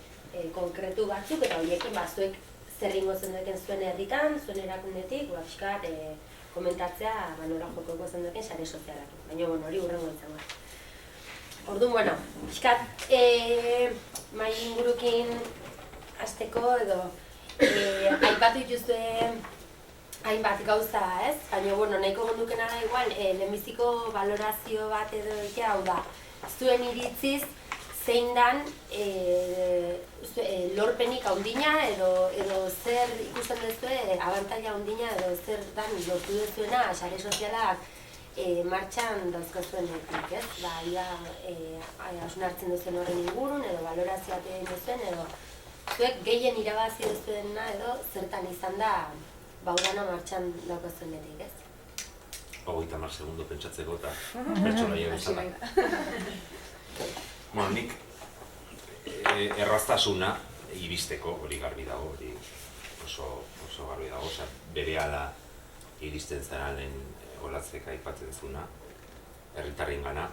konkretu batzuk, eta horiekin zuek zer ingo zendueken zuen herritan, zuen erakundetik, pixkat komentatzea nola jokoko zendueken sare sozialakin. Baina hori hurrengo izango. Orduan, pixkat mai ingurukin hasteko edo aipatu dituzue hainbat gauza, ez? Baina, nahiko gondukena da igual, lehenbiziko valorazio bat edo hau da. Zuen iritziz, zein dan lorpenik handina edo zer ikusten duzue abantaila handina edo zer dan lortu duzuena sare sozialak martxan dauzkazuen detik, ez? Ia hausnartzen duzuen horren ingurun edo valorazioa egin duzuen edo zuek gehien irabazi duzuena edo zertan izan da baudana martxan daukazuen detik, ez? 30 segundo pentsatzeko eta pertsonaia bezala. Nik erraztasuna iristeko, hori garbi dago, hori oso garbi dago, berehala iristen zaralen olatzeka aipatzen zuna, herritarren gana.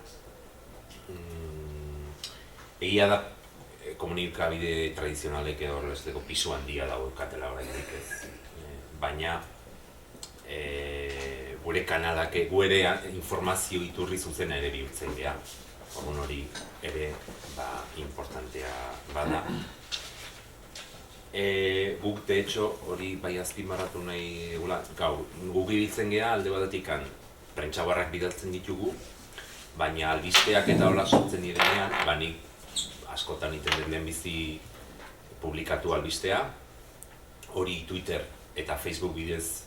Egia da, komunikabide tradizionalek edo horrezteko pisu handia dago katela horretik ez. Baina, gure kanalak, gure informazio iturri zuzena ere bihurtzen geha. Hori ere importantea bada. Guk, de hecho, hori bai azpimarratu nahi dugula, guk ibiltzen geha alde batetik prentsabarrak bidaltzen ditugu, baina albisteak eta hola sortzen direnean, nik askotan iten dut lehenbizi publikatu albistea, hori Twitter eta Facebook bidez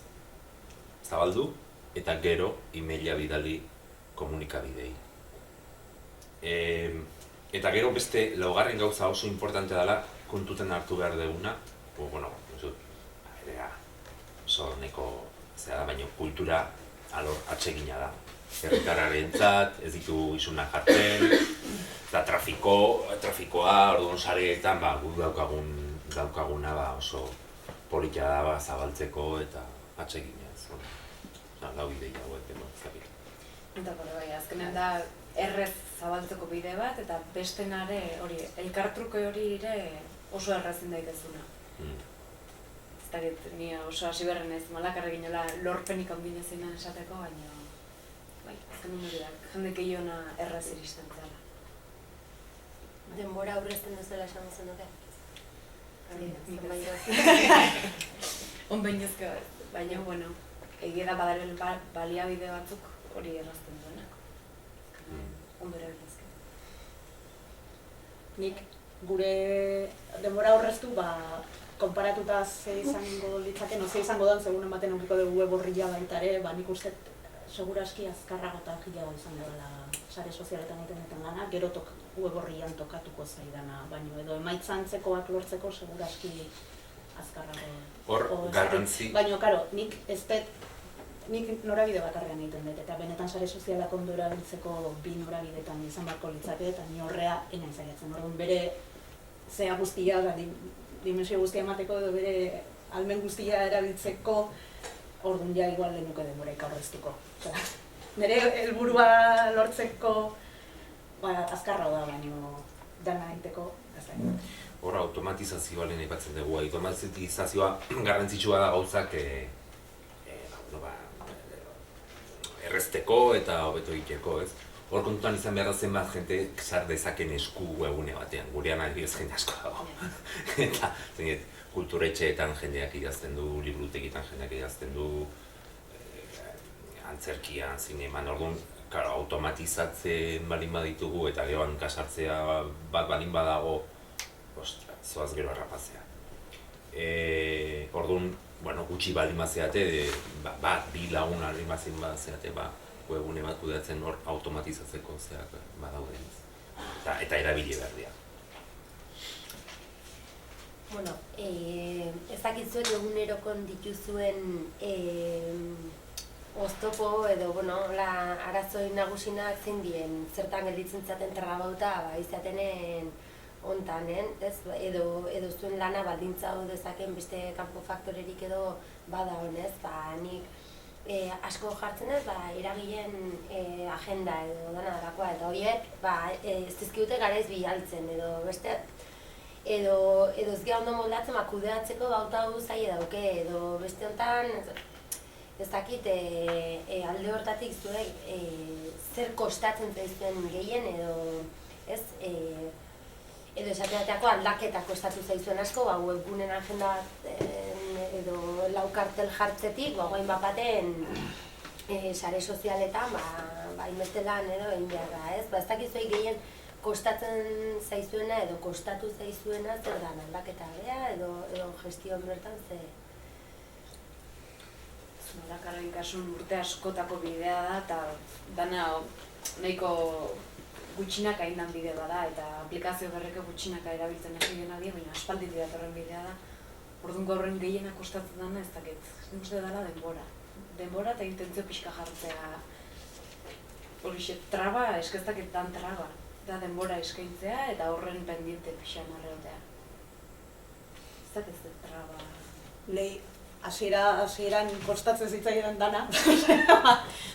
zabaldu, eta gero e-maila bidali komunikabidei. Eta gero beste laugarren gauza oso importante dela kontuten hartu behar duguna, oso neko baina kultura alor atsegina da. Herritarrarentzat, ez ditu isunak jartzen, eta trafikoa, orduan sareetan, guk daukaguna oso polita da zabaltzeko eta atsegina ez. Lau ideia hauek edo, zabit. Eta azkenean da errez zabaltzeko bide bat, eta bestenare hori, elkartruke hori ere oso errazin daitezuna. Ez dakit, ni oso hasi berren ez malakarra ginela lorpenik handina zeina esateko, baina azkenean hori da, jendek egiona erraz iristen zela. Denbora aurrezten duzuela esan zen dute? Onbainezko ez, baina, egia da badaren baliabide batzuk hori errazten duenak. Ondo erabiltzke. Nik gure denbora aurreztu, konparatuta ze izango litzaken, ze izango dan, segun ematen aurriko dugu web horria baita ere, nik uste seguraski azkarragotak hilago izango dela sare sozialetan egiten lana, gero web horrian tokatuko zaidana, baino edo emaitza antzekoak lortzeko seguraski azkarrago. Hor, garrantzi. Baina, karo, nik norabide bakarrean egiten dut, eta benetan sare sozialak ondo erabiltzeko 2 norabidetan izan barko litzake, eta ni horrea enain zaiatzen. Orduan bere zea guztia, dimensio guztia emateko edo bere almen guztia erabiltzeko, orduan ja igual denuke denboraik aurreztuko. Nire helburua lortzeko azkarra da, baina dana egiteko, ez da. Hor, automatizazioaren aipatzen dugu. Automatizazioa garrantzitsua da gauzak errezteko eta hobeto egiteko, ez? Hor kontutan izan behar zenbat jente sar dezaken esku webune batean, gurean adibidez jende asko dago. Eta, kulturetxeetan jendeak idazten du, librutegitan jendeak idazten du, antzerkian, zineman, orduan, automatizatzen balin baditugu eta gero hankasartzea bat balin badago, zoaz gero errapazea. Orduan, gutxi baldin bazeate, 1-2 lagun baldin bazeate, webgune bat kudeatzen hor automatizatzeko zeak badaude. Eta erabili behar dira. Bueno, ez dakitzuek egunerokon dituzuen oztopo edo, arazoi nagusinak zein dien, zertan gelditzen zaten trabauta izatenen hontan, edo zuen lana baldintza dezaken beste kanpo faktorerik edo bada honez, nik asko jartzen ez, eragileen agenda edo dana darakoa, eta horiek ez dizkigute garaiz bilaltzen, edo beste edo ez gira ondo moldatzen kudeatzeko bauta zai dauke, edo beste honetan ez dakit alde hortatik zuek zer kostatzen zaizuen gehien edo ez edo esateateako aldaketa kostatu zaizuen asko webgunen agenda edo lau kartel jartzetik guain bapaten sare sozialetan inbestelan edo egin behar da, ez dakit zuek gehien kostatzen zaizuena edo kostatu zaizuena zer da aldaketa bea edo gestioan bertan ze? Zumarakarren kasun urte askotako bidea da eta dana nahiko gutxinaka indan bide bada eta aplikazio berreko gutxinaka erabiltzen hasi dena die, baina aspalditik datorren bidea da. Orduan gaurren gehiena kostatzen dana ez dakit. Nik uste dela denbora. Denbora eta intentzio pixka jartzea. Horixe, traba, eskeztaketan traba. Da denbora eskaintzea eta horren pendiente pixan arreotea. Ez ez traba... Lehi, hasieran kostatzen zitzaidan dana.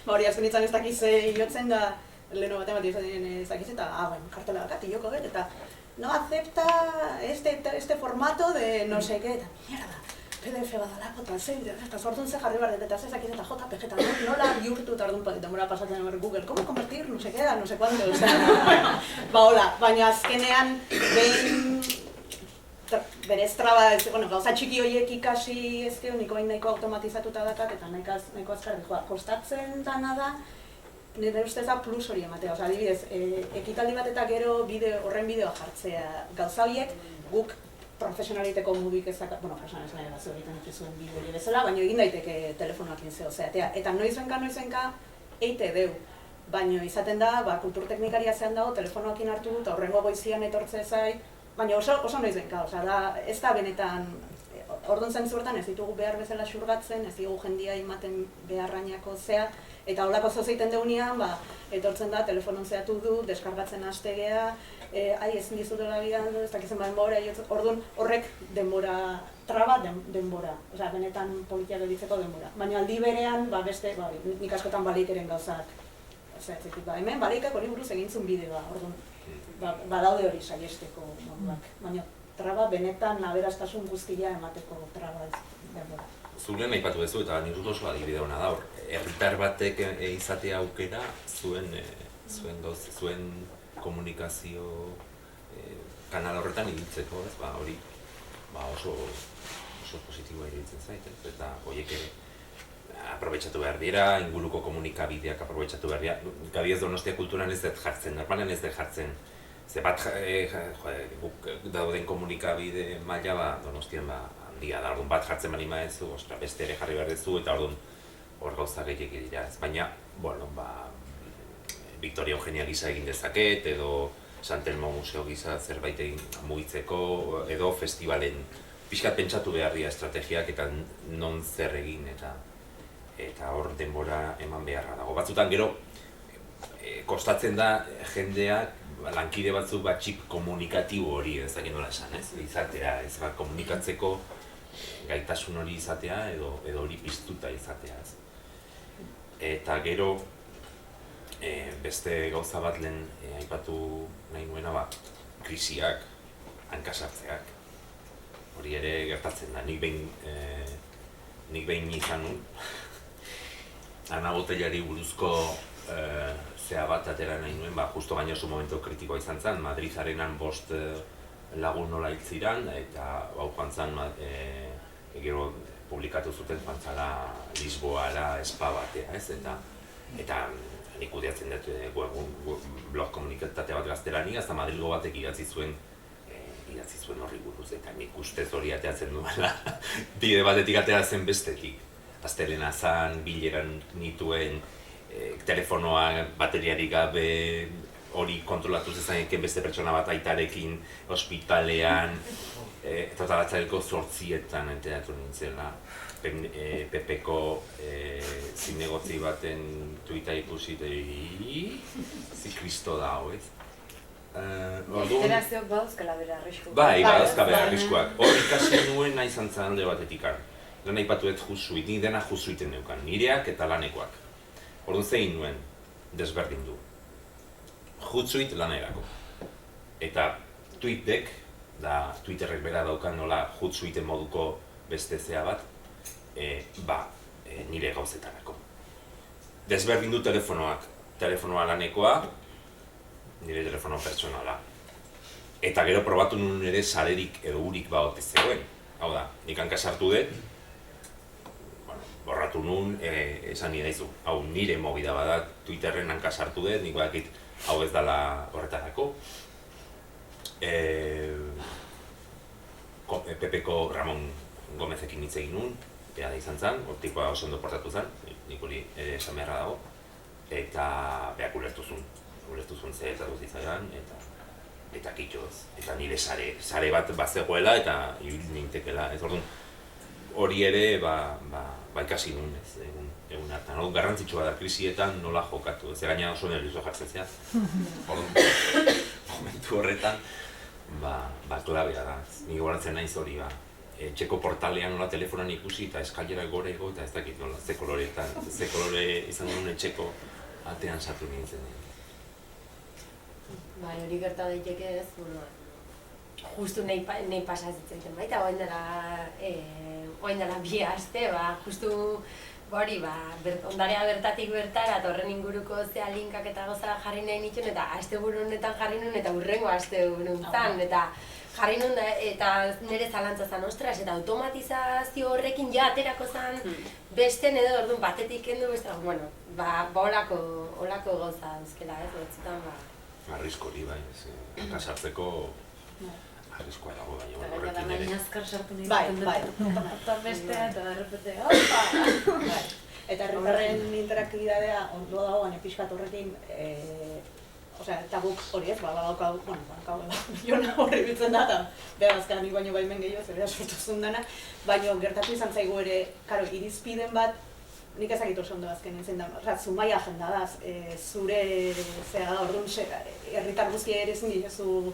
Hori azken nintzen ez dakize jotzen da, leheno batean bat izan ez dakize, eta kartola bakat, joko bet, eta no acepta este formato de no sé qué, eta mierda, PDF badalako, eta sortun ze jarri behar dut, eta zezakit eta JPG, eta nola bihurtu eta orduan demora pasatzen Google, ¿cómo convertir? No sé qué, no sé cuándo, hola, baina azkenean behin berez traba, gauza txiki horiek ikasi ezkeo, niko behin nahiko automatizatuta dakat, eta nahiko azkarri kostatzen dana da, nire ustez da plus hori ematea, adibidez, ekitaldi bat eta gero horren bideoa jartzea gauza horiek, guk profesionaliteko moduik ezak, profesionaliz nahi gazio egiten dituzuen bideo hori bezala, baina egin daiteke telefonoakin zehatea. Eta noizenka eite deu, baina izaten da, kulturteknikaria zehan dago, telefonoakin hartu dut, aurrengo goizian etortze zait, baina oso noizenka, ez da benetan, orduan zentzuertan ez ditugu behar bezala xurgatzen, ez ditugu jendia ematen beharrainako zea, eta holako zozeiten deunean, etortzen da, telefonon zehatu du, deskargatzen hastegea, ezin dizutela bidan, ez dakizen denbora, orduan horrek denbora, traba denbora, benetan politia gelditzeko denbora. Baina aldi berean, beste, nik askotan baleikeren gauzak, hemen baleikak hori buruz egintzun bideoa, orduan, badaude hori saiesteko moduak, baina traba benetan aberastasun guztia emateko traba ez denbora. Zulen aipatu duzu eta nik oso adibide hona da hor, herritar batek izatea aukera zuen komunikazio kanal horretan ibiltzeko, hori oso positiboa iruditzen zait, eta horiek aprobetxatu behar dira, inguruko komunikabideak aprobetxatu behar dira. Gabiez Donostia kulturan ez dut jartzen, normalen ez dut jartzen. Ze bat guk dauden komunikabide maila Donostian handia da, orduan bat jartzen bani maezu, beste ere jarri behar duzu, eta orduan hor gauza gehiagik dira. Baina, Victoria Eugenia gisa egin dezaket, edo Sant Elmo Museo gisa zerbait egin mugitzeko, edo festivalen pixkat pentsatu behar dira estrategiak eta non zer egin eta hor denbora eman beharra dago. Batzutan gero, kostatzen da jendeak, lankide batzuk txip komunikatibo hori ezakin nola esan, izatea, komunikatzeko gaitasun hori izatea edo hori piztuta izatea. Eta gero, beste gauza bat lehen aipatu nahi nuena, krisiak, hankasartzeak. Hori ere gertatzen da, nik behin izan nun, Ana Botellari buruzko zea bat atera nahi nuen, justo gaino oso momentu kritikoa izan zen, Madrid Arenan 5 lagun nola hil ziren, eta joan zen, gero publikatu zuten joan zela Lisboara spa batea, eta nik kudeatzen dut blog komunikatate bat gaztelaniaz, eta Madrilgo batek idatzi zuen horri buruz, eta nik ustez hori ateatzen duela, bide batetik ateratzen bestetik. Astelena zan, bileran nituen telefonoa bateriarik gabe hori kontrolatu zezaneken beste pertsona bat aitarekin ospitalean, eta talatzareko 8etan enteratu nintzela. Pepeko zinegotzi baten tuita ikusi Kristo da, ez? Interazioak badauzkala bere arriskuak. Bai, badauzka bere arriskuak. Hor ikasi nuen nahi zantzan alde batetik. Lehen aipatuet juzuit, nik dena juzuiten neukan, nireak eta lanekoak. Orduan zein nuen, desberdin du. Juzuit lanerako. Eta tweetek, Twitterrek bera daukan nola juzuiten moduko beste zea bat, nire gauzetarako. Desberdin du telefonoa lanekoa, nire telefono pertsonala. Eta gero probatu nuen ere sarerik edo urik baote zegoen. Hau da, nik hanka sartu dut, borratu nuen, esan nire izu, hau nire mobida bada, Twitterren hanka sartu dut, nik badakit hau ez dela horretarako. Pepeko Ramon Gomezekin hitz egin nuen, da izan zen, hortikoa oso ondo portatu zen, nik hori ere esan beharra dago, eta behak ulertu zuen zer eta duzitzaidan, eta kitxoz, eta nire sare bat bazegoela eta ibil nintekela, ez orduan hori ere ikasi nuen egun hartan. Garrantzitsua da krisietan nola jokatu, ez gaina oso nervioso jartzen zea. Momentu horretan, klabea da, nire goratzen naiz hori etxeko portalean nola telefonan ikusi eta eskailera gorego eta ez dakit nola, ze kolore izan duen etxeko atean sartu nintzen. Bai, hori gerta daiteke ez, justu nahi pasatzen baita, oain dela 2 aste, justu hori, ondarea bertatik bertara eta horren inguruko zea linkak eta gozara jarri nahi nituen eta asteburu honetan jarri nuen eta hurrengo asteburu honetan eta jarri nuen eta nire zalantza zen, ostras, eta automatizazio horrekin ja aterako zen besten edo orduan batetik kendu beste, holako goza euskela ez, batzutan Arrisko hori bai, kasartzeko arriskoa dago baina horrekin ere. Baina azkar sartu nahi Bai. bestea eta derrepete, Eta herritarren interaktibitatea ondo dago, baina pixkat horrekin, eta guk hori ez, badaukau, jona horri bitzen da, eta behar azkara nik baino baimen gehiago, zebera sortu zundana, baina gertatu izan zaigu ere, irizpiden bat, nik ezakit oso ondo azken entzen da, Zumaia agenda da, zure zera da, orduan, herritar guzkia ere ezin dituzu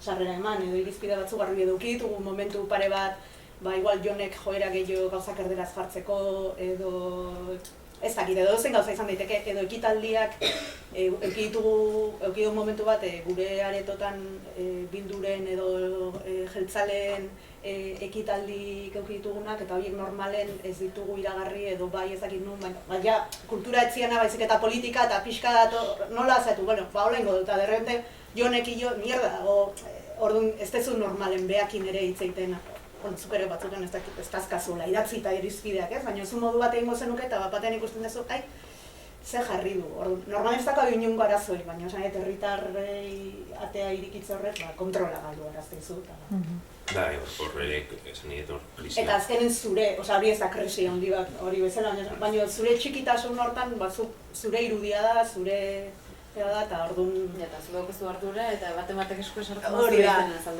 sarrera eman, edo irizpide batzuk garbi eduki ditugu momentu pare bat, igual jonek joera gehiago gauzak erderaz jartzeko, edo ez dakit, edo zen gauza izan daiteke, edo ekitaldiak eduki du momentu bat gure aretotan Bilduren edo jeltzaleen ekitaldi eduki ditugunak, eta horiek normalen ez ditugu iragarri edo bai ezakit nuen, baina kultura etziana baizik eta politika eta pixka nola zaitu, hola ingo dut, eta derrente jonek mierda, orduan ez dezu normalen behakin ere hitz egiten, zuk ere batzutan ez dazkazuela idatzi eta irizpideak ez, baina zu modu bat egingo zenuke eta batean ikusten duzu, ze jarri du, normalen ez dakau inungo arazoi, baina herritarrei atea irikitze horrek kontrola galdu arazteizu. Da, horrek esan egiten hor krisia. Eta azkenen zure, hori ez da krisi handi bat hori bezala, baina zure txikitasun hortan, zure irudia da, zure da, eta orduan... Eta zuek ez du ardura eta batek esku esartu hori da,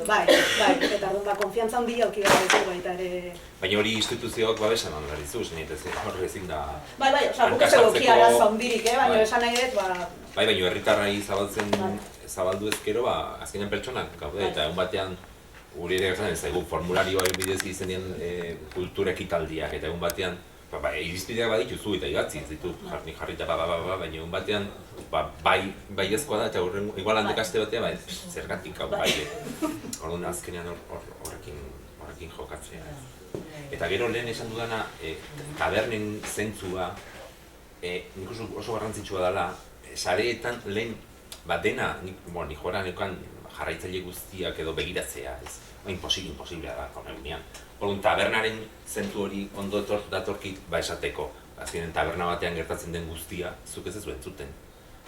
bai, eta orduan konfiantza handia auki behar ditu baita ere... Baina hori instituzioak babesan handar dituz, horre ezin da... Bai, guk ez egoki arazo handirik, baina esan nahi dut, Bai, baina herritarrai zabaldu ezkero, azkenean pertsonak gaude, eta egun batean guri ere gertzen zaigu formularioa bidez izenien kultura ekitaldiak, eta egun batean irizpideak badituzu eta idatzi ez ditut jarrita baina egun batean bai ezkoa da eta igual handek aste batean zergatik hau bai. Orduan azkenean horrekin jokatzea. Eta gero lehen esan dudana tabernen zentzua nik oso garrantzitsua dela sareetan lehen dena nik jora neukan jarraitzaile guztiak edo begiratzea ez. Imposiblea da gaur egunean. Orduan tabernaren zentzu hori ondo datorkit esateko. Azkenean taberna batean gertatzen den guztia zuk ez ezu entzuten.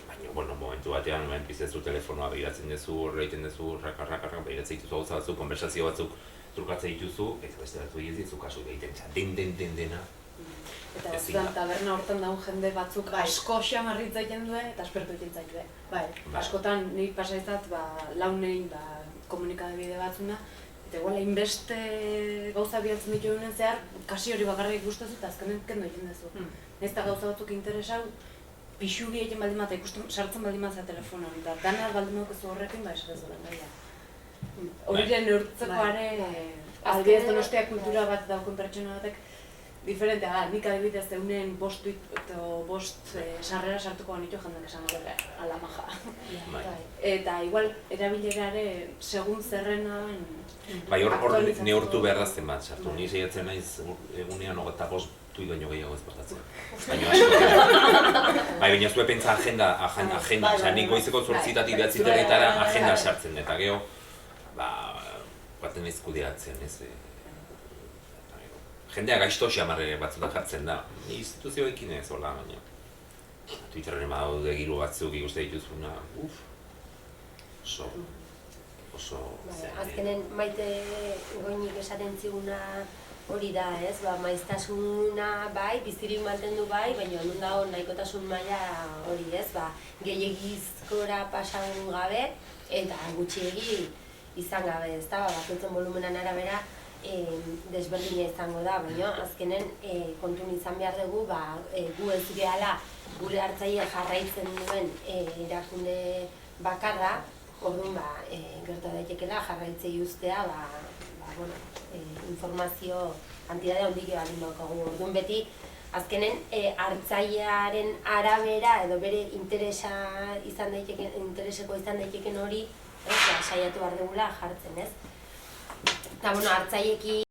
Baina, momentu batean piztezu telefonoa begiratzen duzu, horreiten duzu, rakarrakarra, begiratzen dituzu gauza batzuk, konversazio batzuk trukatzen dituzu, eta beste batzu ez ditzu kasu egiten. Den dena Eta Ezin da. batzutan taberna hortan daun jende batzuk Bai. asko xamarrit zaiten du eta aspertu egiten zaitu. Bai. Askotan nik pasa izat launein komunikabide batzuna, eta igual hainbeste gauza bihatzen ditugunen zehar, kasi hori bakarrik gustazu eta azkenen kendu egiten duzu. Nahiz eta gauza batzuk interesau, pixugi egiten baldin bat, ikusten sartzen baldin bat telefonoan, eta dana baldin bat horrekin, esatezu lehen gaia. Horiren neurtzeko are, adibidez Donostia kultura bat daukun pertsona batek, diferentea da, nik adibidez eunen bost sarrera sartuko banitu jendak esan gara, ala maja. Eta igual erabilerare segun zerrenan Bai, hor neurtu beharra zenbat sartu. Ni saiatzen naiz egunean 25 tuit baino gehiago ez pasatzen. Baina asko. Bai, baina zue pentsa agenda, osea, nik goizeko 8:00 idatzitetara agenda sartzen eta gero baten ez kudeatzen, ez. Jendea gaizto xamarre batzutan jartzen da. Ni instituzioekin ez hola, baina Twitterren badaude giru batzuk ikuste dituzuna, oso... Azkenen Maite Goinik esaten ziguna hori da, ez? Maiztasuna bai, bizirik mantendu bai, baina non dago nahikotasun maila hori, ez? Gehiegizkora pasan gabe eta gutxiegi izan gabe, ez da? Bakoitzen volumenan arabera desberdina izango da, baina azkenen kontun izan behar dugu gu ez gehala gure hartzaile jarraitzen duen erakunde bakarra, orduan gerta daitekeela jarraitzei uztea informazio kantidade handik baldin daukagu. Orduan beti azkenen hartzailearen arabera edo bere intereseko izan daiteken hori saiatu behar dugula jartzen, ez? Eta hartzaileekin